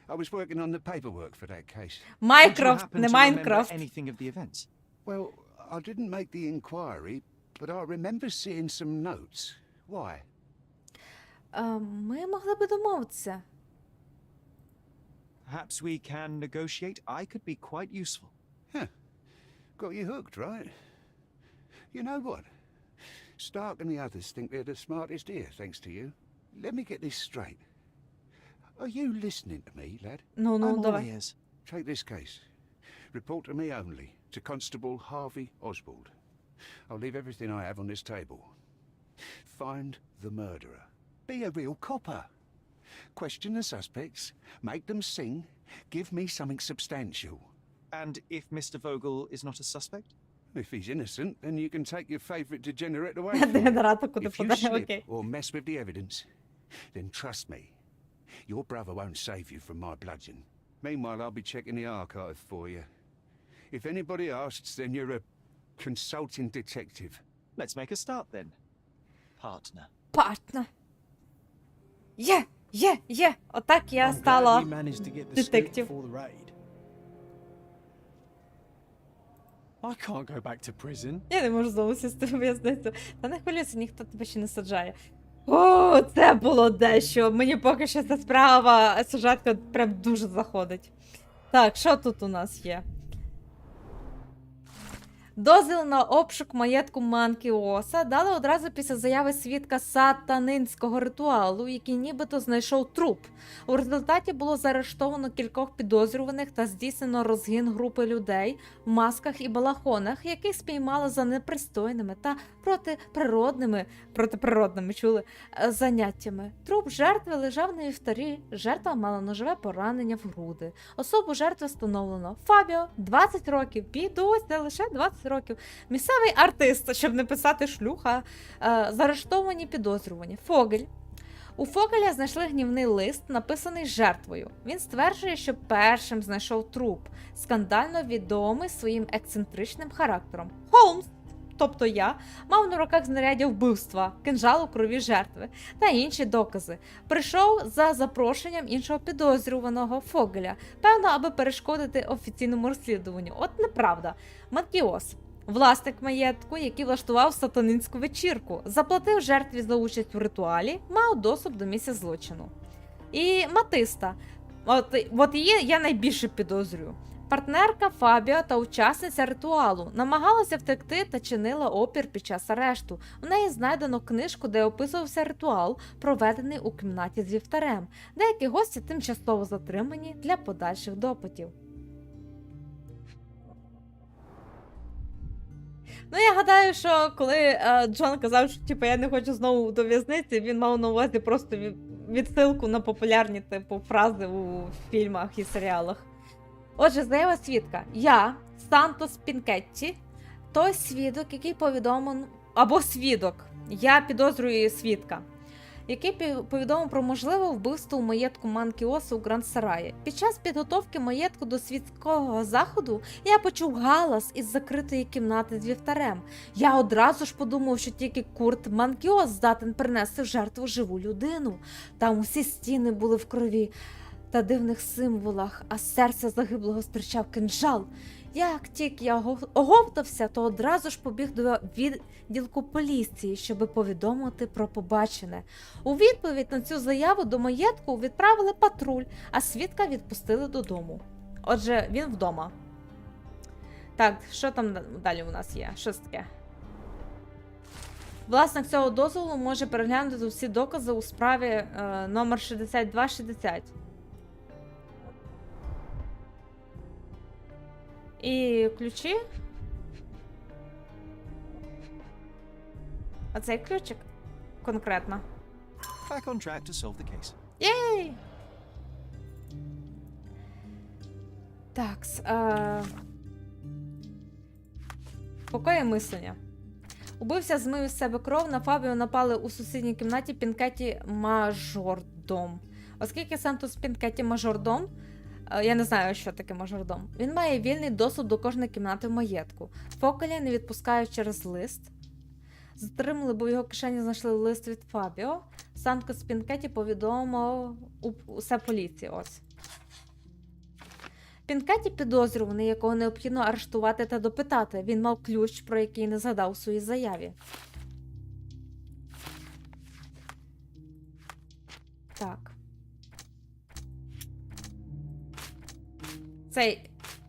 Speaker 9: I was working on the paperwork for that case.
Speaker 6: Did you
Speaker 1: Майкрофт,
Speaker 6: happen
Speaker 1: не
Speaker 6: to remember
Speaker 1: Майнкрафт.
Speaker 6: anything of the events?
Speaker 9: Well, I didn't make the inquiry, but I remember seeing some notes. Why?
Speaker 1: Ми могли би домовитися.
Speaker 6: Perhaps we can negotiate. I could be quite useful.
Speaker 9: Huh. Got you hooked, right? You know what? Stark and the others think they're the smartest here, thanks to you. Let me get this straight. Are you listening to me, lad?
Speaker 1: Ну,
Speaker 6: I'm all
Speaker 1: давай.
Speaker 6: ears.
Speaker 9: Take this case. Report to me only, to Constable Harvey Oswald. I'll leave everything I have on this table. Find the murderer. Be a real copper. Question the suspects, make them sing, give me something substantial.
Speaker 6: And if Mr. Vogel is not a suspect?
Speaker 9: If he's innocent, then you can take your favourite degenerate away from him.
Speaker 1: Дегенерата куди
Speaker 9: If you
Speaker 1: подає,
Speaker 9: slip
Speaker 1: окей.
Speaker 9: or mess with the evidence, then trust me, your brother won't save you from my bludgeon. Meanwhile, I'll be checking the archive for you. If anybody asks, then you're a consulting detective.
Speaker 6: Let's make a start then. Partner.
Speaker 1: Партнер. Є. Отак я
Speaker 3: I'm glad
Speaker 1: стала
Speaker 3: we managed to get the scoop
Speaker 1: детектив.
Speaker 3: before the raid. I can't go back to prison.
Speaker 1: Я не можу знову сісти в в'язницю. Та не хвилюйся, ніхто тебе ще не саджає. О, це було дещо. Мені поки що ця справа, сюжетка прям дуже заходить. Так, що тут у нас є? Дозвіл на обшук маєтку Манкіоса дали одразу після заяви свідка сатанинського ритуалу, який нібито знайшов труп. У результаті було заарештовано кількох підозрюваних та здійснено розгін групи людей в масках і балахонах, яких спіймали за непристойними та протиприродними, чули, заняттями. Труп жертви лежав на вівтарі, жертва мала ножове поранення в груди. Особу жертви встановлено. Фабіо, 20 років, підозрюваний лише 20 років. Місцевий артист, щоб не писати шлюха, заарештовані підозрювані. Фогель. У Фогеля знайшли гнівний лист, написаний жертвою. Він стверджує, що першим знайшов труп, скандально відомий своїм ексцентричним характером. Холмс, тобто я, мав на руках знаряддя вбивства, кинжал у крові жертви та інші докази. Прийшов за запрошенням іншого підозрюваного Фогеля, певно, аби перешкодити офіційному розслідуванню. От неправда. Мафіоз, власник маєтку, який влаштував сатанинську вечірку, заплатив жертві за участь у ритуалі, мав доступ до місця злочину. І Матиста, от її я найбільше підозрюю. Партнерка Фабіо та учасниця ритуалу, намагалася втекти та чинила опір під час арешту. У неї знайдено книжку, де описувався ритуал, проведений у кімнаті з вівтарем. Деякі гості тимчасово затримані для подальших допитів. Ну, я гадаю, що коли Джон казав, що типу, я не хочу знову до в'язниці, він мав на увазі просто відсилку на популярні типу, фрази у фільмах і серіалах. Отже, заява свідка. Я, Сантос Пінкетті, той свідок, який повідомив, або свідок, я підозрюю свідка, який повідомив про можливе вбивство у маєтку Манкіоса у Гранд-Сараї. Під час підготовки маєтку до світського заходу я почув галас із закритої кімнати з вівтарем. Я одразу ж подумав, що тільки Курт Манкіос здатен принести в жертву живу людину. Там усі стіни були в крові та дивних символах, а з серця загиблого стирчав кинджал. Як тільки я оговтався, то одразу ж побіг до відділку поліції, щоб повідомити про побачене. У відповідь на цю заяву до маєтку відправили патруль, а свідка відпустили додому. Отже, він вдома. Так, що там далі у нас є? Що це таке? Власник цього дозволу може переглянути всі докази у справі номер 6260. І ключі. А цей ключик конкретно.
Speaker 6: Back on track to solve the case.
Speaker 1: Єй! Такс. Покоє мислення. Убився, змив із себе кров, на Фабіо напали у сусідній кімнаті Пінкетті мажордом. Оскільки Сантос Пінкетті мажордом, я не знаю, що таке мажордом. Він має вільний доступ до кожної кімнати в маєтку. Фокеля не відпускають через лист. Затримали, бо в його кишені знайшли лист від Фабіо. Сантос Пінкетті повідомив усе поліції. Ось. Пінкетті підозрюваний, якого необхідно арештувати та допитати. Він мав ключ, про який не згадав у своїй заяві. Так.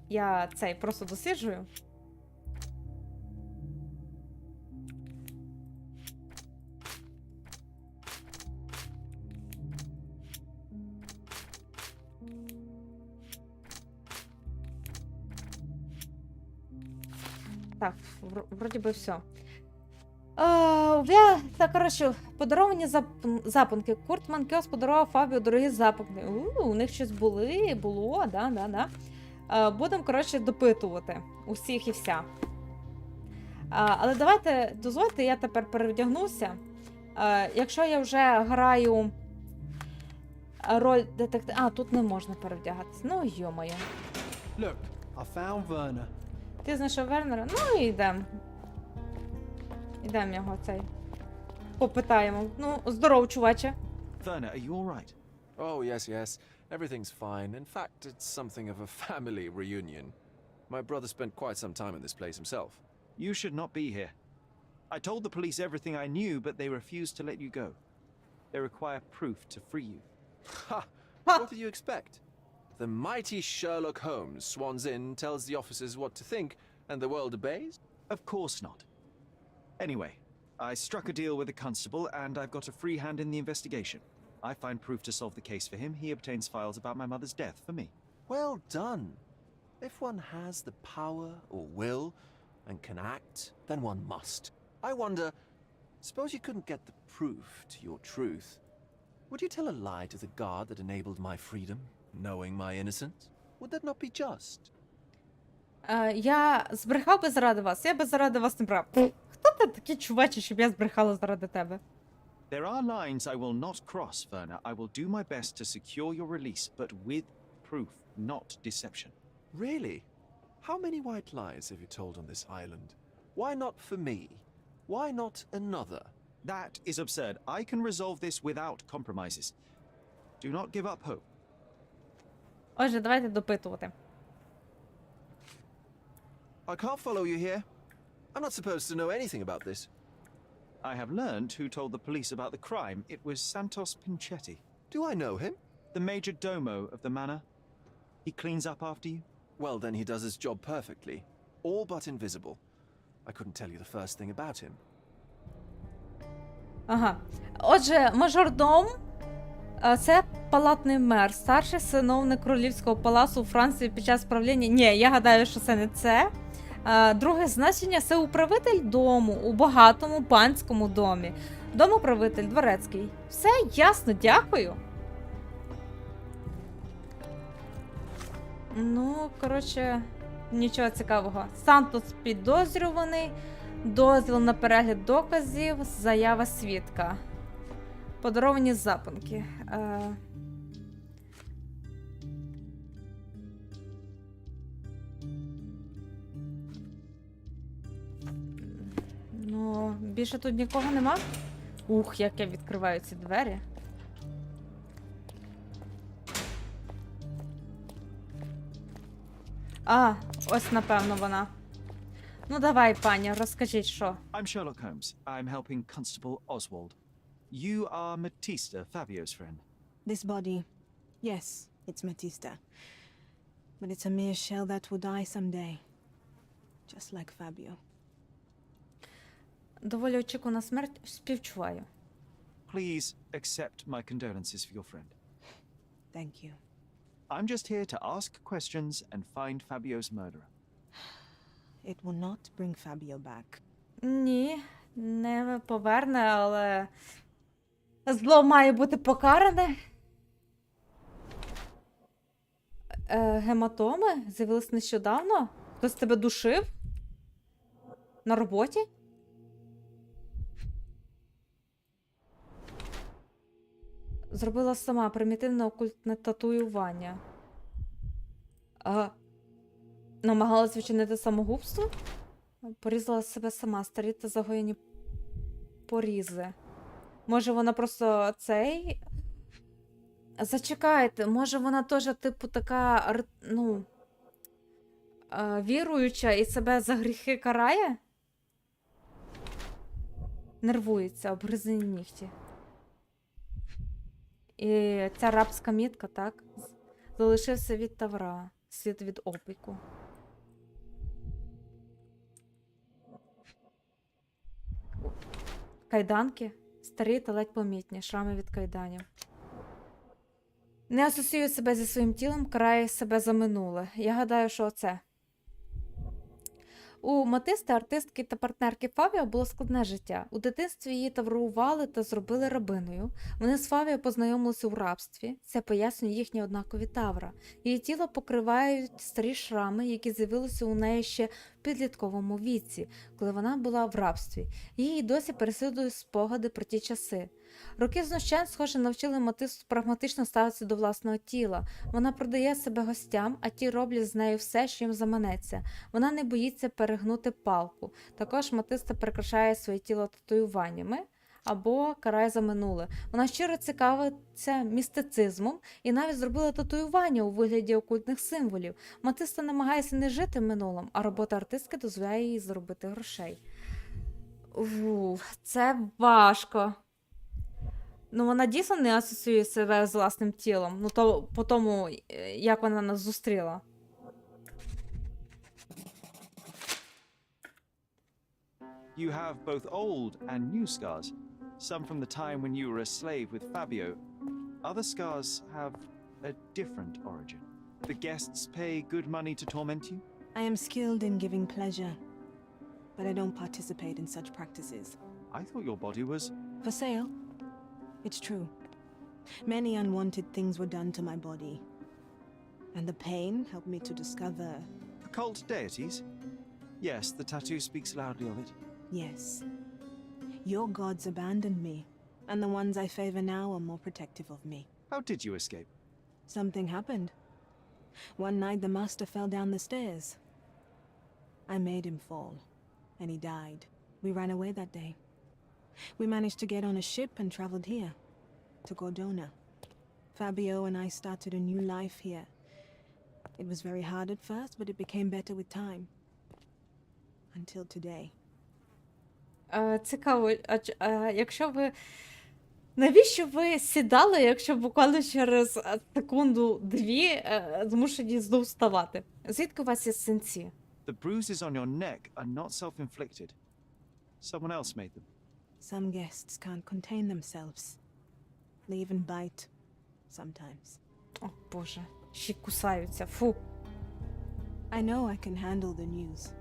Speaker 1: Я цей просто досліджую. Так, вроді би все. Так, коротше, подаровані запанки. Курт Манкіос подарував Фабіо дорогі запанки. У них щось було, да. Будемо, коротше, допитувати усіх і вся. Але давайте, дозвольте, я тепер перевдягнуся. Якщо я вже граю роль детектива... А, тут не можна перевдягатися. Ну, йо-моє.
Speaker 3: Look, I found Werner.
Speaker 1: Ти знайшов Вернера? Ну, йдемо. Йдемо його цей. Попитаємо. Ну, здоров, чуваче.
Speaker 6: Werner, are you all right?
Speaker 2: Oh, yes. Everything's fine. In fact, it's something of a family reunion. My brother spent quite some time in this place himself.
Speaker 6: You should not be here. I told the police everything I knew, but they refused to let you go. They require proof to free you.
Speaker 2: Ha! What did you expect? The mighty Sherlock Holmes swans in, tells the officers what to think, and the world obeys?
Speaker 6: Of course not. Anyway, I struck a deal with the constable, and I've got a free hand in the investigation. I find proof to solve the case for him. He obtains files about my mother's death for me.
Speaker 2: Well done. If one has the power or will and can act, then one must. I wonder, suppose you couldn't get the proof to your truth. Would you tell a lie to the guard that enabled my freedom, knowing my innocence? Would that not be just?
Speaker 1: Я збрехав би заради вас. Я би заради вас не брав. Хто ти такий, чуваче, щоб я збрехала заради тебе?
Speaker 6: There are lines I will not cross, Verna. I will do my best to secure your release, but with proof, not deception.
Speaker 2: Really? How many white lies have you told on this island? Why not for me? Why not another?
Speaker 6: That is absurd. I can resolve this without compromises. Do not give up hope.
Speaker 1: Отже, давайте допитувати.
Speaker 2: I can't follow you here. I'm not supposed to know anything about this.
Speaker 6: I have learned who told the police about the crime. It was Santos Pinchetti,
Speaker 2: Do I know him?
Speaker 6: the major domo of the manor. He cleans up after you.
Speaker 2: Well, then he does his job perfectly. All but invisible. I couldn't tell you the first thing about him.
Speaker 1: Ага. Отже, мажордом це палатний мер, старший синовник королівського палацу у Франції під час правління. Ні, я гадаю, що це не це. Друге значення – це управитель дому у багатому панському домі. Домоправитель, дворецький. Все ясно, дякую. Ну, коротше, нічого цікавого. Сантос підозрюваний, дозвіл на перегляд доказів, заява свідка. Подаровані запинки. Ну, більше тут нікого нема? Ух, як я відкриваю ці двері. А, ось, напевно, вона. Ну, давай, пані, розкажіть, що.
Speaker 6: I'm Sherlock Holmes. I'm helping Constable Oswald. You are Matista, Fabio's friend.
Speaker 8: This body, yes, it's Matista. But it's a mere shell that will die someday. Just like Fabio.
Speaker 1: Доволі очікувана смерть, співчуваю.
Speaker 6: Please accept my condolences for your friend.
Speaker 8: Thank you.
Speaker 6: I'm just here to ask questions and find Fabio's murderer.
Speaker 8: It will not bring Fabio back.
Speaker 1: Ні, не поверне, але зло має бути покаране. Гематоми з'явились нещодавно? Хтось тебе душив? На роботі? Зробила сама примітивне окультне татуювання. Намагалась вчинити самогубство? Порізала себе сама, старі та загоєні порізи. Може вона просто цей... Зачекайте, може вона теж типу така, ну... віруюча і себе за гріхи карає? Нервується, обгризані нігті. І ця рабська мітка, так? Залишився від тавра, слід від опіку. Кайданки. Старі та ледь помітні, шрами від кайданів. Не асоціює себе зі своїм тілом, карає себе за минуле. Я гадаю, що оце. У Матисти, артистки та партнерки Фабіо було складне життя. У дитинстві її таврували та зробили рабиною. Вони з Фабіо познайомилися у рабстві. Це пояснює їхні однакові тавра. Її тіло покривають старі шрами, які з'явилися у неї ще в підлітковому віці, коли вона була в рабстві. Її досі переслідують спогади про ті часи. Роки знущань, схоже, навчили Матисту прагматично ставитися до власного тіла. Вона продає себе гостям, а ті роблять з нею все, що їм заманеться. Вона не боїться перегнути палку. Також Матиста прикрашає своє тіло татуюваннями або карає за минуле. Вона щиро цікавиться містицизмом і навіть зробила татуювання у вигляді окультних символів. Матиста намагається не жити минулим, а робота артистки дозволяє їй заробити грошей. Це важко. Ну, вона дійсно не асоціює себе з власним тілом. Ну, то по тому, як вона нас зустріла.
Speaker 6: You have both old and new scars. Some from the time when you were a slave with Fabio. Other scars have a different origin. The guests pay good money to torment you?
Speaker 8: I am skilled in giving pleasure, but I don't participate in such practices.
Speaker 6: I thought your body was...
Speaker 8: For sale? It's true. Many unwanted things were done to my body. And the pain helped me to discover...
Speaker 6: Occult deities? Yes, the tattoo speaks loudly of it.
Speaker 8: Yes. Your gods abandoned me, And the ones I favor now are more protective of me.
Speaker 6: How did you escape?
Speaker 8: Something happened. One night the master fell down the stairs. I made him fall, and he died. We ran away that day. We managed to get on a ship and traveled here, to Cordona. Fabio and I started a new life here. It was very hard at first, but it became better with time. Until today.
Speaker 1: Цікаво, якщо ви... Навіщо ви сідали, якщо буквально через секунду-дві змушені знов вставати? Звідки у вас є синці?
Speaker 6: The bruises on your neck are not self-inflicted. Someone else made them.
Speaker 8: Some guests can't contain themselves. They even bite. Sometimes.
Speaker 1: О, Боже, ще й кусаються, фу.
Speaker 8: I know I can handle the news.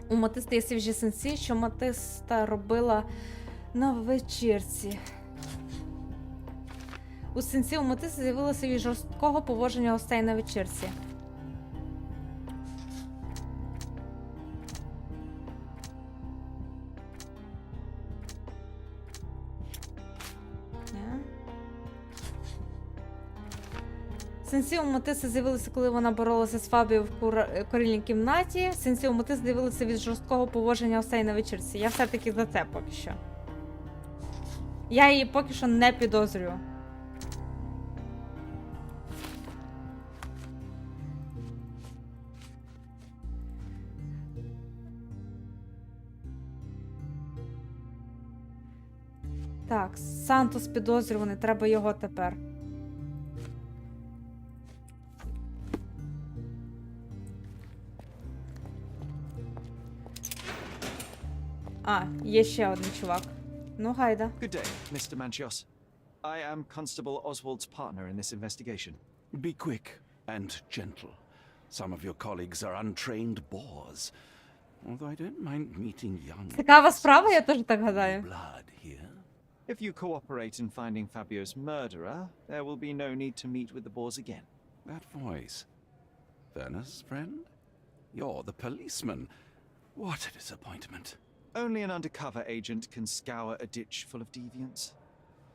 Speaker 1: У Матиста є свіжі синці, що Матиста робила на вечірці. У синці у Матиста з'явилося від жорсткого поводження гостей на вечірці. Сенсі у Матиси з'явилися, коли вона боролася з Фабіо в корильній кімнаті. Сенсі у Матиси з'явилися від жорсткого поводження гостей на вечірці. Я все-таки за це поки що. Я її поки що не підозрюю. Так, Сантос підозрюваний, треба його тепер. А, є ще один чувак. Ну, гайда.
Speaker 6: Good day, Mr. Manchios. I am Constable Oswald's partner in this investigation.
Speaker 10: Be quick and gentle. Some of your colleagues are untrained boors. Although I don't mind meeting young...
Speaker 1: Цікава справа, я теж так гадаю.
Speaker 10: ...blood here.
Speaker 6: If you cooperate in finding Fabio's murderer, there will be no need to meet with the boars again.
Speaker 10: That voice. Werner's friend? You're the policeman. What a disappointment.
Speaker 6: Only an undercover agent can scour a ditch full of deviants.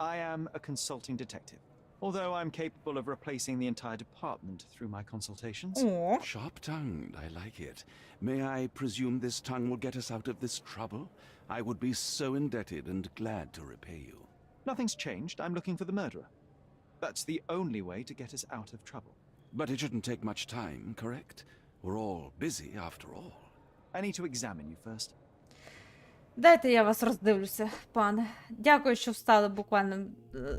Speaker 6: I am a consulting detective, although I'm capable of replacing the entire department through my consultations.
Speaker 1: О,
Speaker 10: Sharp-tongued, I like it. May I presume this tongue will get us out of this trouble? I would be so indebted and glad to repay you.
Speaker 6: Nothing's changed. I'm looking for the murderer. That's the only way to get us out of trouble.
Speaker 10: But it shouldn't take much time, correct? We're all busy after all.
Speaker 6: I need to examine you first.
Speaker 1: дайте я вас роздивлюся, пане. Дякую, що встали буквально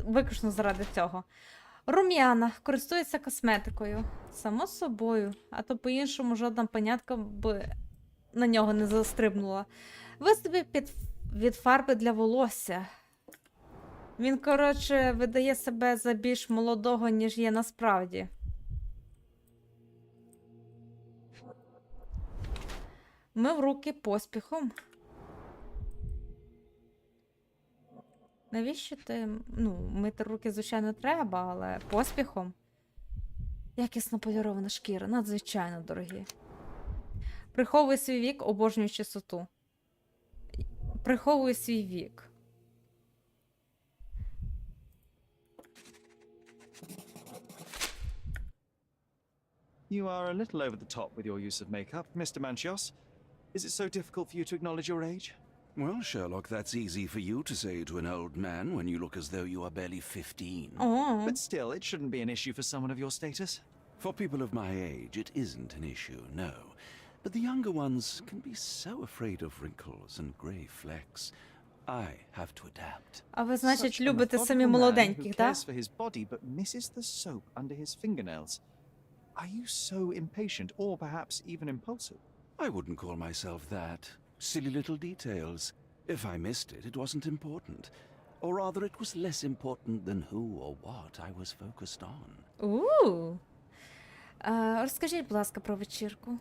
Speaker 1: виключно заради цього. Рум'яна, користується косметикою. Само собою, а то по-іншому жодна панятка б на нього не застрибнула. Виступи від фарби для волосся. Він, коротше, видає себе за більш молодого, ніж є насправді. Мив руки поспіхом. Навіщо ти... Ну, мити руки, звичайно, треба, але поспіхом. Якісно полірована шкіра, надзвичайно дорогі. Приховує свій вік, обожнює чистоту. Приховує свій вік.
Speaker 6: You are a little over the top with your use of makeup, Mr. Manchios. Is it so difficult for you to acknowledge your age?
Speaker 10: Well, Sherlock, that's easy for you to say to an old man when you look as though you are barely 15.
Speaker 1: Oh.
Speaker 6: But still, it shouldn't be an issue for someone of your status.
Speaker 10: For people of my age, it isn't an issue, no. But the younger ones can be so afraid of wrinkles and grey flecks. I have to adapt.
Speaker 1: А ви, значить,
Speaker 6: Such a
Speaker 1: любите
Speaker 6: methodical
Speaker 1: самі
Speaker 6: man who
Speaker 1: молоденьких, да?
Speaker 6: cares for his body but misses the soap under his fingernails. Are you so impatient, or perhaps even impulsive?
Speaker 10: I wouldn't call myself that. Silly little details. If I missed it, it wasn't important. Or rather, it was less important than who or what I was focused on.
Speaker 1: Розкажіть, будь ласка, про вечірку.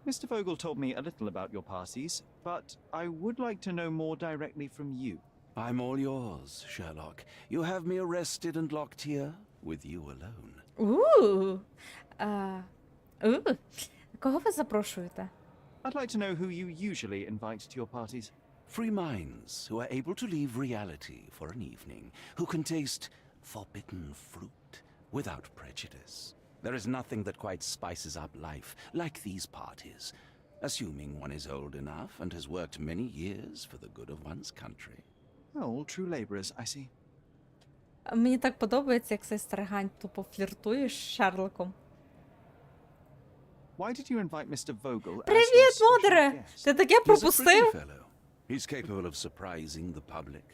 Speaker 6: Mr. Vogel told me a little about your parties, but I would like to know more directly from you.
Speaker 10: I'm all yours, Sherlock. You have me arrested and locked here with you alone.
Speaker 1: Кого ви запрошуєте?
Speaker 6: I'd like to know who you usually invite to your parties.
Speaker 10: Free minds who are able to leave reality for an evening, who can taste forbidden fruit without prejudice. There is nothing that quite spices up life like these parties, assuming one is old enough and has worked many years for the good of one's country.
Speaker 6: Oh, all true labourers, I see.
Speaker 1: Мені так подобається, як цей старигань тупо фліртує з Шерлоком.
Speaker 6: Why did you invite Mr. Vogel as your
Speaker 1: Привіт,
Speaker 6: special
Speaker 1: модере!
Speaker 6: guest?
Speaker 1: Ти таке
Speaker 10: He's a pretty
Speaker 1: пропустив?
Speaker 10: fellow. He's capable of surprising the public.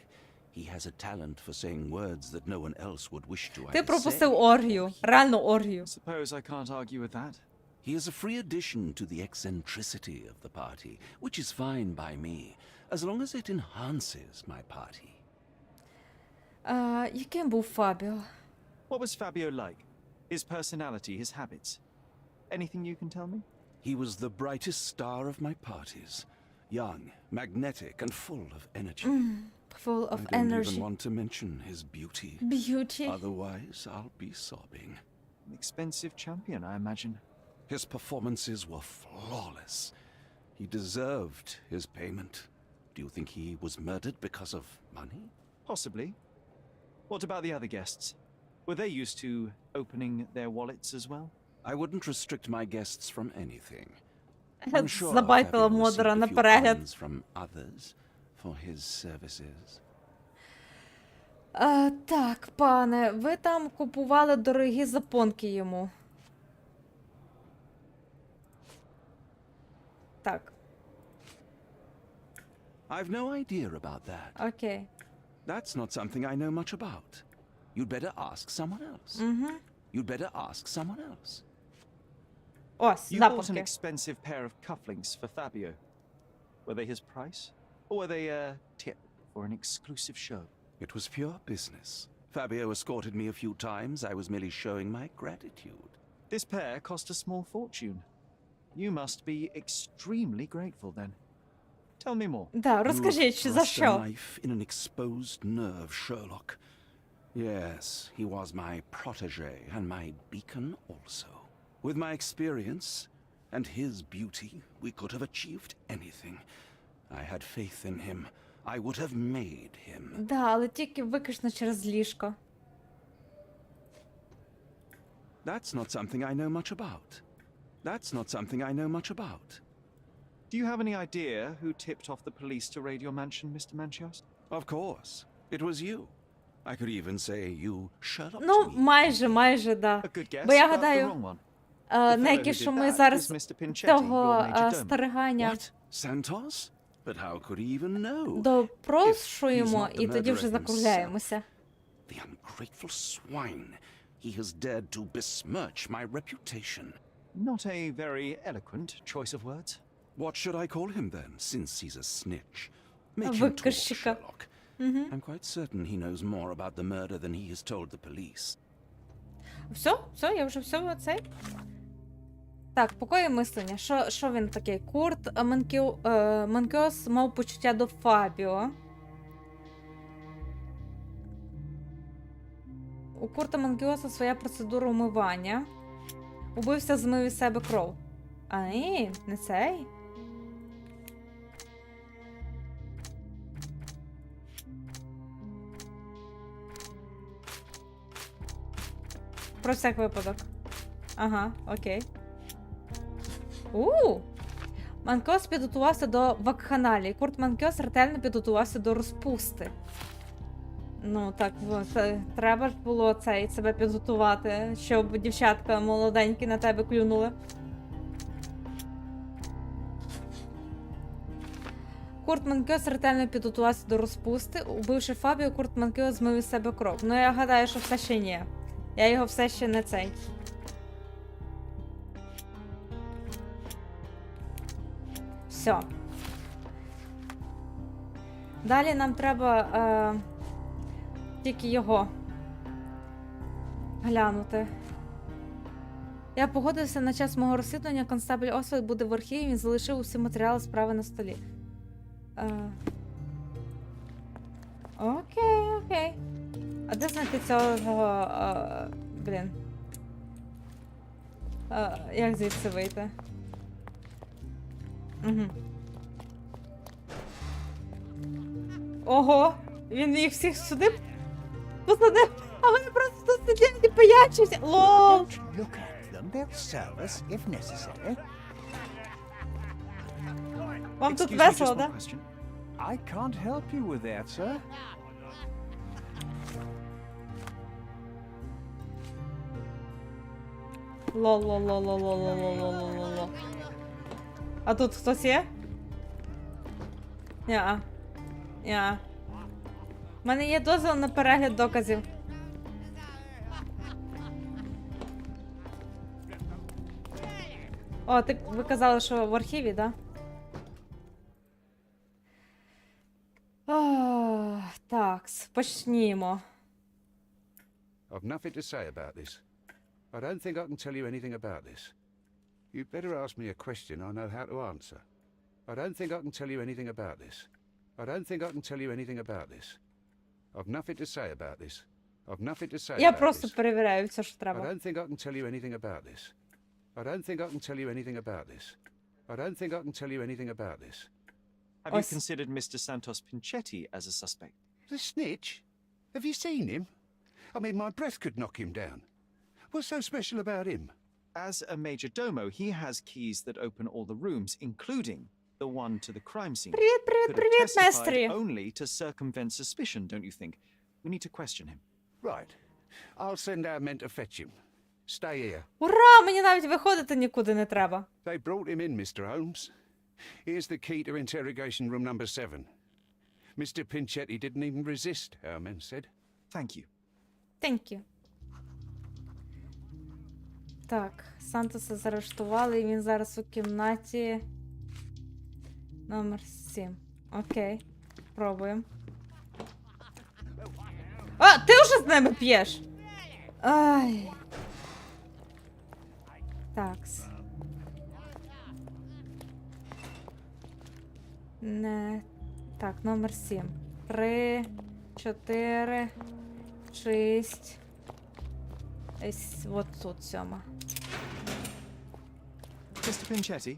Speaker 10: He has a talent for saying words that no one else would wish to
Speaker 1: Ти
Speaker 10: either
Speaker 1: пропустив
Speaker 10: say.
Speaker 1: оргію. Реально оргію.
Speaker 6: Suppose I can't argue with that.
Speaker 10: He is a free addition to the eccentricity of the party, which is fine by me, as long as it enhances my party.
Speaker 1: Яким був Фабіо?
Speaker 6: What was Fabio like? His personality, his habits? Anything you can tell me?
Speaker 10: He was the brightest star of my parties. Young, magnetic, and full of energy.
Speaker 1: Full of
Speaker 10: I don't
Speaker 1: energy.
Speaker 10: even want to mention his beauty.
Speaker 1: Beauty.
Speaker 10: Otherwise, I'll be sobbing.
Speaker 6: An expensive champion, I imagine.
Speaker 10: His performances were flawless. He deserved his payment. Do you think he was murdered because of money?
Speaker 6: Possibly. What about the other guests? Were they used to opening their wallets as well?
Speaker 10: I wouldn't restrict my guests from anything. I'm sure
Speaker 1: Забайтила
Speaker 10: Fabio
Speaker 1: модера
Speaker 10: received
Speaker 1: на
Speaker 10: a few
Speaker 1: перегляд.
Speaker 10: funds from others for his services.
Speaker 1: Так, пане, ви там купували дорогі запонки йому. Так,
Speaker 10: I've no idea about that.
Speaker 1: окей.
Speaker 10: That's not something I know much about. You'd better ask someone else. You'd better ask someone else.
Speaker 1: Ось,
Speaker 6: You bought an
Speaker 1: запонки.
Speaker 6: expensive pair of cufflinks for Fabio. Were they his price? Or were they a tip for an exclusive show?
Speaker 10: It was pure business. Fabio escorted me a few times. I was merely showing my gratitude.
Speaker 6: This pair cost a small fortune. You must be extremely grateful then. Tell me more.
Speaker 1: Да, розкажіть,
Speaker 10: You
Speaker 1: що
Speaker 10: have
Speaker 1: за
Speaker 10: thrust a
Speaker 1: що?
Speaker 10: knife in an exposed nerve, Sherlock. Yes, he was my protege and my beacon also. With my experience and his beauty, we could have achieved anything. I had faith in him. I would have made him.
Speaker 1: Да, але тільки виключно через ліжко.
Speaker 10: That's not something I know much about. That's not something I know much about.
Speaker 6: Do you have any idea who tipped off the police to raid your mansion, Mr. Manchios?
Speaker 10: Of course, it was you. I could even say you Sherlock
Speaker 1: Ну,
Speaker 10: me.
Speaker 1: майже, да.
Speaker 6: A good guess,
Speaker 1: Бо я
Speaker 6: but the
Speaker 1: гадаю,
Speaker 6: wrong one.
Speaker 1: неякі,
Speaker 6: who
Speaker 1: що
Speaker 6: did
Speaker 1: ми
Speaker 6: that
Speaker 1: зараз
Speaker 6: was Mr. Pinchetti,
Speaker 1: того
Speaker 6: your major domo.
Speaker 1: старигання
Speaker 10: What? Santos? But how could he even know?
Speaker 1: допрошуємо
Speaker 10: If he's not the
Speaker 1: і тоді
Speaker 10: murderer
Speaker 1: вже
Speaker 10: himself.
Speaker 1: закругляємося.
Speaker 10: The ungrateful swine. He has dared to besmirch my reputation.
Speaker 6: Not a very eloquent choice of words.
Speaker 10: What should I call him then, since he's a snitch? Make him talk,
Speaker 1: Викрищика.
Speaker 10: Sherlock. I'm quite certain he knows more about the murder than he has told the police.
Speaker 1: Все, я вже все цей. Так, покої мислення. Що він такий? Курт Манкіос мав почуття до Фабіо. У Курта Манкіоса своя процедура умивання. Убився, змив із себе кров. А ні, не цей. Про всяк випадок. Ага, окей. Манкіос підготувався до вакханалії. Курт Манкіос ретельно підготувався до розпусти. Ну, так, треба ж було себе підготувати, щоб дівчатка молоденькі на тебе клюнули. Курт Манкіос ретельно підготувався до розпусти. Убивши Фабіо, Курт Манкіос змив із себе кров. Ну, я гадаю, що все ще ні. Я його все ще не цей. Все. Далі нам треба тільки його глянути. Я погодився на час мого розслідування. Констабль Освальд буде в архіві, він залишив усі матеріали справи на столі. Окей. А де знайти цього... блін. Як звідси вийти? Угу. Ого, він їх всіх сюди посадив, а вони просто тут сидять і пиячаться. Лол.
Speaker 9: Don't look at them. They'll serve us if necessary.
Speaker 1: Вам тут
Speaker 6: Excuse me,
Speaker 1: весело,
Speaker 6: just one
Speaker 1: да?
Speaker 6: question.
Speaker 9: I can't help you with that, sir.
Speaker 1: Лол. А тут хтось є? Ня. Ня. У мене є дозвіл на перегляд доказів. О, ви казали, що в архіві, да? Так, почнімо.
Speaker 9: I've nothing to say about this. I don't think I can tell you anything about this. You'd better ask me a question I know how to answer. I don't think I can tell you anything about this. I don't think I can tell you anything about this. I've nothing to say about this. I've nothing to say
Speaker 1: Я
Speaker 9: about
Speaker 1: просто
Speaker 9: this.
Speaker 1: перевіряю все, що
Speaker 9: I
Speaker 1: треба.
Speaker 9: don't think I can tell you anything about this. I don't think I can tell you anything about this. I don't think I can tell you anything about this.
Speaker 6: Have you
Speaker 1: Os-
Speaker 6: considered Mr. Santos Pinchetti as a suspect?
Speaker 9: The snitch? Have you seen him? I mean, my breath could knock him down. What's so special about him?
Speaker 6: As a major domo, he has keys that open all the rooms, including the one to the crime scene.
Speaker 1: Привіт, привіт,
Speaker 6: Could have
Speaker 1: привіт,
Speaker 6: testified
Speaker 1: майстри.
Speaker 6: only to circumvent suspicion, don't you think? We need to question him.
Speaker 9: Right. I'll send our men to fetch him. Stay here.
Speaker 1: Ура, мені навіть виходити нікуди не треба.
Speaker 9: They brought him in, Mr. Holmes. Here's the key to interrogation room number 7. Mr. Pinchetti didn't even resist, our men said.
Speaker 6: Thank you.
Speaker 1: Thank you. Так, Сантоса заарештували, і він зараз у кімнаті номер 7. Окей, пробуємо. А, ти вже з ними п'єш? Ай. Такс. Не. Так, номер 7. 3, 4, 6. Ось от тут 7.
Speaker 6: Mr. Pinchetti,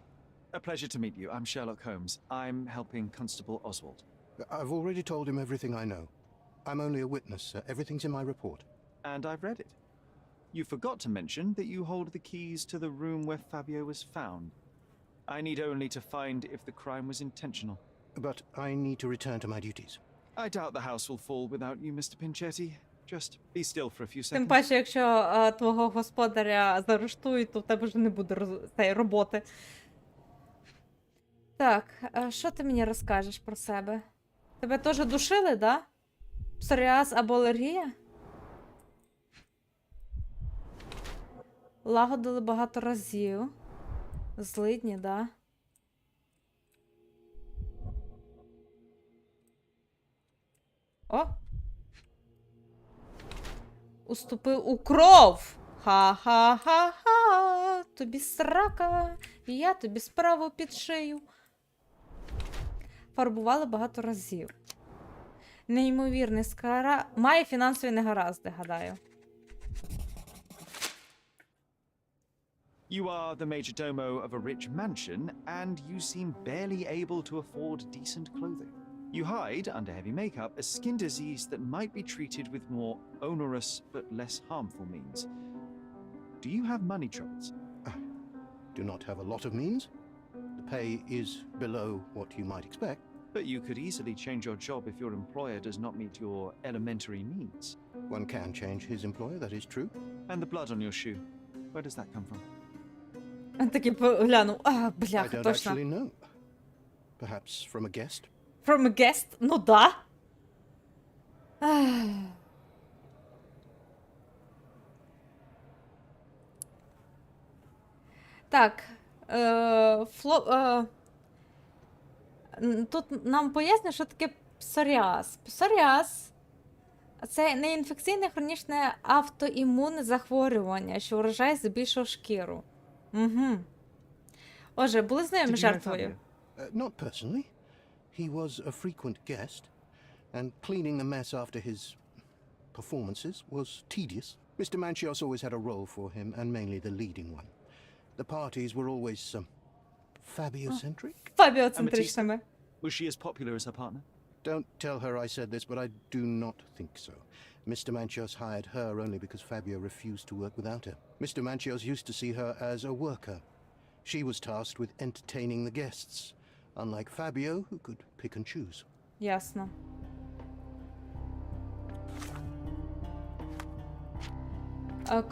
Speaker 6: a pleasure to meet you. I'm Sherlock Holmes. I'm helping Constable Oswald.
Speaker 7: I've already told him everything I know. I'm only a witness, sir. Everything's in my report.
Speaker 6: And I've read it. You forgot to mention that you hold the keys to the room where Fabio was found. I need only to find if the crime was intentional.
Speaker 7: But I need to return to my duties.
Speaker 6: I doubt the house will fall without you, Mr. Pinchetti. Just be still for a few
Speaker 1: Тим
Speaker 6: seconds.
Speaker 1: паче, якщо твого господаря заарештують, то в тебе вже не буде цієї роботи. Так, що ти мені розкажеш про себе? Тебе теж душили, да? Псоріаз або алергія? Лагодили багато разів. Злидні, да? О! Уступив у кров! Ха-ха-ха-ха! Тобі срака, і я тобі справу під шию. Фарбували багато разів. Неймовірний скара... Має фінансові негаразди, гадаю.
Speaker 6: You are the major domo of a rich mansion, and you seem barely able to afford decent clothing. You hide, under heavy makeup, a skin disease that might be treated with more onerous but less harmful means. Do you have money troubles?
Speaker 7: Do not have a lot of means. The pay is below what you might expect.
Speaker 6: But you could easily change your job if your employer does not meet your elementary needs.
Speaker 7: One can change his employer, that is true.
Speaker 6: And the blood on your shoe, where does that come from?
Speaker 1: Він такий поглянув. А,
Speaker 7: I
Speaker 1: бляха,
Speaker 7: don't
Speaker 1: точно.
Speaker 7: actually know. Perhaps from a guest?
Speaker 1: From a guest? Ну да. Ах. Так. Тут нам пояснюють, що таке псоріаз. Псоріаз – це неінфекційне хронічне автоімунне захворювання, що вражає здебільшого шкіру. Угу. Отже, були знайомі з жертвою?
Speaker 7: Not personally. He was a frequent guest, and cleaning the mess after his performances was tedious. Mr. Manchios always had a role for him, and mainly the leading one. The parties were always Fabiocentric.
Speaker 1: Фабіоцентричними.
Speaker 6: Was she as popular as her partner?
Speaker 7: Don't tell her I said this, but I do not think so. Mr. Manchios hired her only because Fabio refused to work without her. Mr. Manchios used to see her as a worker. She was tasked with entertaining the guests, unlike Fabio, who could pick and choose.
Speaker 1: Ясно.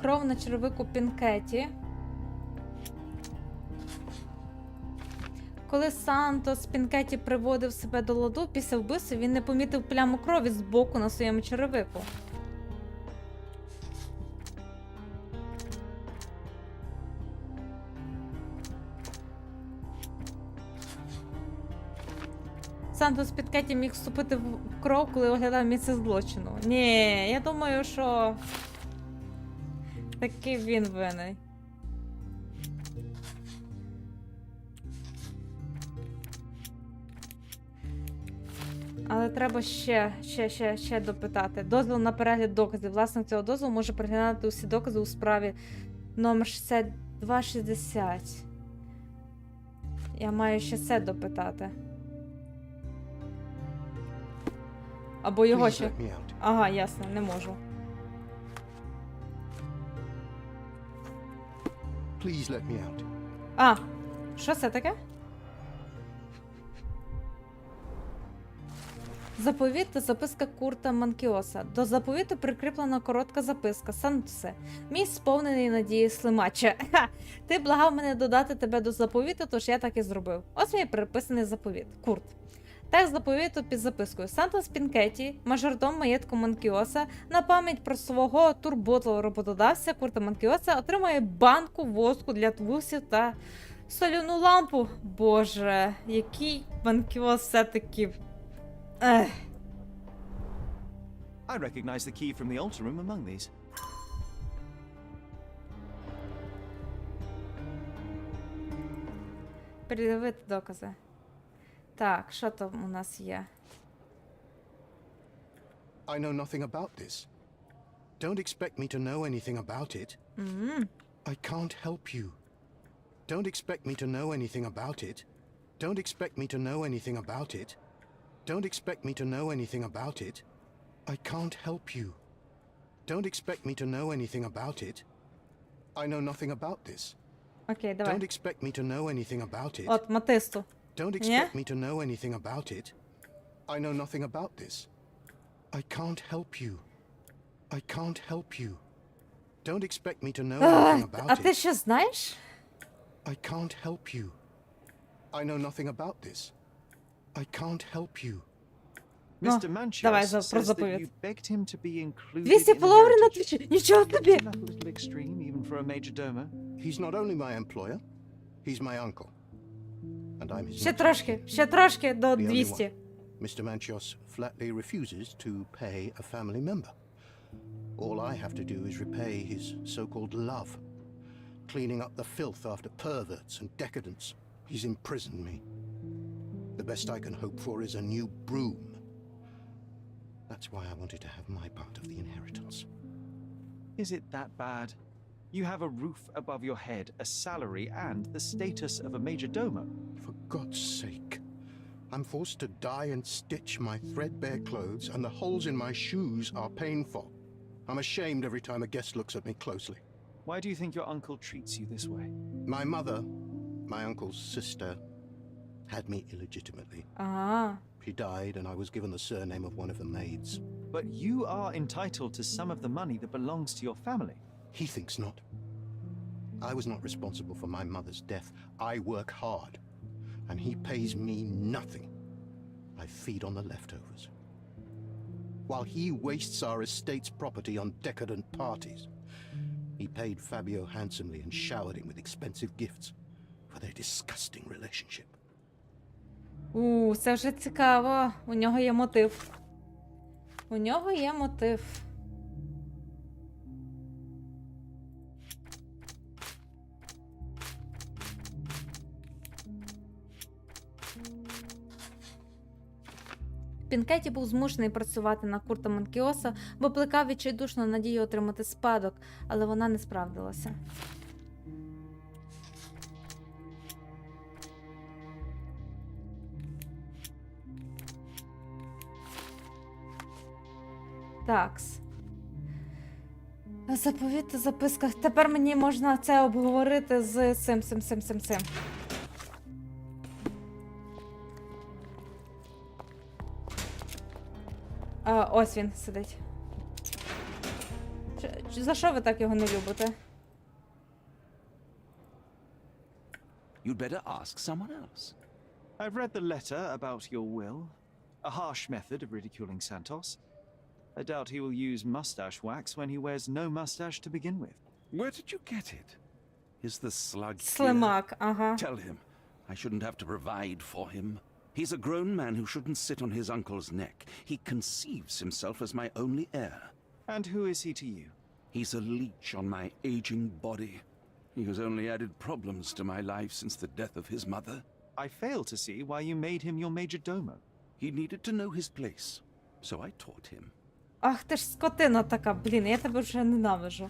Speaker 1: Кров на черевику Пінкеті. Коли Сантос Пінкеті приводив себе до ладу після вбивства, він не помітив пляму крові з боку на своєму черевику. Сантос Пінкеті міг вступити в кров, коли оглядав місце злочину. Ні, я думаю, що таки він винний. Але треба ще допитати. Дозвіл на перегляд доказів. Власник цього дозволу може переглянути усі докази у справі номер 6260. Я маю ще це допитати. Або його
Speaker 7: Please
Speaker 1: ще...
Speaker 7: let me out.
Speaker 1: Ага, ясно, не можу.
Speaker 7: Please let me out.
Speaker 1: А, що це таке? Заповіт та записка Курта Манкіоса. До заповіту прикріплена коротка записка. Сантусе, мій сповнений надії слимаче. Ха! Ти благав мене додати тебе до заповіту, тож я так і зробив. Ось мій переписаний заповіт. Курт. Текст заповіту під запискою. Сантос Пінкеті, мажордом маєтку Манкіоса, на пам'ять про свого турботливого роботодавця Курта Манкіоса отримує банку воску для вусів та соляну лампу. Боже, який Манкіос все-таки... Ех.
Speaker 6: I recognize the key from the altar room among these.
Speaker 1: Передивити докази. Так, що там у нас є?
Speaker 7: I know nothing about this. Don't expect me to know anything about it. I can't help you. Don't expect me to know anything about it. Don't expect me to know anything about it. Don't expect me to know anything about it. I can't help you. Don't expect me to know anything about it. I know nothing about this.
Speaker 1: Окей,
Speaker 7: Don't
Speaker 1: давай.
Speaker 7: expect me to know anything about it.
Speaker 1: От, Матисту.
Speaker 7: Don't expect me to know anything about it. I know nothing about this. I can't help you. I can't help you. Don't expect me to know anything about
Speaker 1: А ти
Speaker 7: it.
Speaker 1: що знаєш?
Speaker 7: I can't help you. I know nothing about this. I can't help you.
Speaker 6: Mr.
Speaker 1: давай
Speaker 6: Manchios
Speaker 1: про
Speaker 6: says that
Speaker 1: заповіт.
Speaker 6: you begged him to be included
Speaker 1: 200
Speaker 6: in the
Speaker 1: фоловерів на
Speaker 6: heritage.
Speaker 1: Твічі? Нічого собі!
Speaker 6: Isn't that a little extreme, even for a major domo?
Speaker 7: He's not only my employer, he's my uncle. And I'm his
Speaker 1: Ще трошки до
Speaker 7: The only
Speaker 1: 200.
Speaker 7: one. Mr. Manchios flatly refuses to pay a family member. All I have to do is repay his so-called love, cleaning up the filth after perverts and decadents. He's imprisoned me. The best I can hope for is a new broom. That's why I wanted to have my part of the inheritance.
Speaker 6: Is it that bad? You have a roof above your head, a salary, and the status of a major domo.
Speaker 7: For God's sake. I'm forced to dye and stitch my threadbare clothes, and the holes in my shoes are painful. I'm ashamed every time a guest looks at me closely.
Speaker 6: Why do you think your uncle treats you this way?
Speaker 7: My mother, my uncle's sister, had me illegitimately.
Speaker 1: Ага.
Speaker 7: She died, and I was given the surname of one of the maids.
Speaker 6: But you are entitled to some of the money that belongs to your family.
Speaker 7: He thinks not. I was not responsible for my mother's death. I work hard, and he pays me nothing. I feed on the leftovers. While he wastes our estate's property on decadent parties, he paid Fabio handsomely and showered him with expensive gifts for their disgusting relationship.
Speaker 1: Це вже цікаво. У нього є мотив. У нього є мотив. Пінкеті був змушений працювати на Курта Манкіоса, бо плекав відчайдушну надію отримати спадок, але вона не справдилася. Такс. Заповіт та записка. Тепер мені можна це обговорити з цим. Ось він сидить. За що ви так його не любите?
Speaker 10: You'd better ask someone else.
Speaker 6: I've read the letter about your will. A harsh method of ridiculing Santos. I doubt he will use mustache wax when he wears no mustache to begin with.
Speaker 10: Where did you get it? Is the slug here?
Speaker 1: Слимак, ага.
Speaker 10: Tell him I shouldn't have to provide for him. He's a grown man who shouldn't sit on his uncle's neck. He conceives himself as my only heir.
Speaker 6: And who is he to you?
Speaker 10: He's a leech on my aging body. He has only added problems to my life since the death of his mother.
Speaker 6: I fail to see why you made him your major domo.
Speaker 10: He needed to know his place, so I taught him.
Speaker 1: Ах, ти ж скотина така, блін, я тебе вже ненавижу.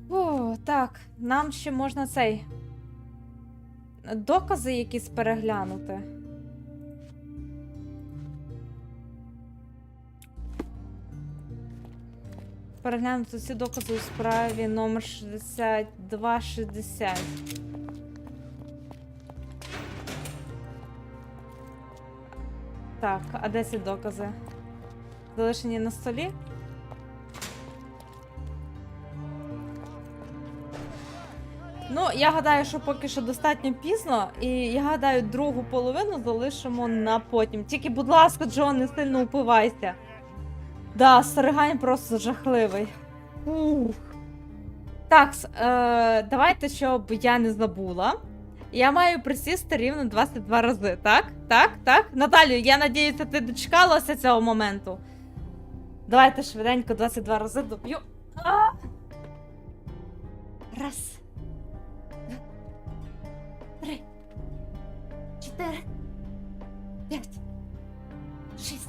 Speaker 1: О, так, нам ще можна цей... докази якісь переглянути. Переглянути всі докази у справі номер 6260. Так, а де ці докази? Залишені на столі? Ну, я гадаю, що поки що достатньо пізно, і я гадаю, другу половину залишимо на потім. Тільки, будь ласка, Джон, не сильно упивайся. Да, Саригань просто жахливий. Ух. Так, давайте, щоб я не забула. Я маю присісти рівно 22 рази, так? Так? Наталю, я надіюся, ти дочекалася цього моменту. Давайте швиденько 22 рази доб'ю. Раз. 3. 4. 5. 6.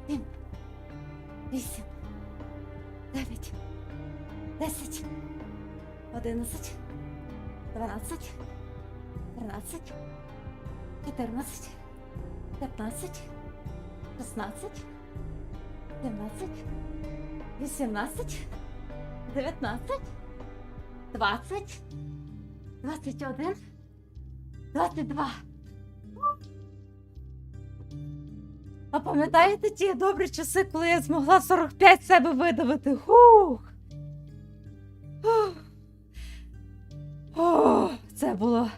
Speaker 1: 7. 8. 9. 10. 11. 12. 13. 14. 15. 16. 17. 18. 19. 20. 21. 22. А пам'ятаєте ті добрі часи, коли я змогла 45 себе видавити? Хух! О, це було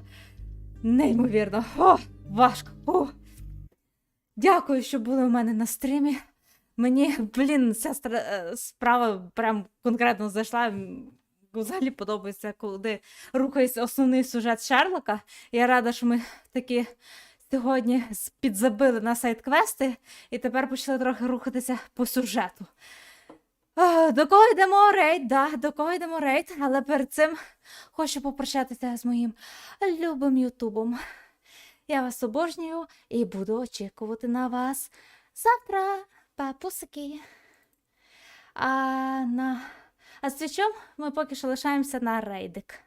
Speaker 1: неймовірно. О, важко. О. Дякую, що були у мене на стрімі. Мені, блін, ця справа прям конкретно зайшла. Взагалі подобається, коли рухається основний сюжет Шерлока. Я рада, що ми таки сьогодні підзабили на сайт-квести і тепер почали трохи рухатися по сюжету. До кого йдемо рейд? Да, до кого йдемо рейд, але перед цим хочу попрощатися з моїм любим ютубом. Я вас обожнюю і буду очікувати на вас завтра, папусики. А з Твічом ми поки що лишаємося на рейдик.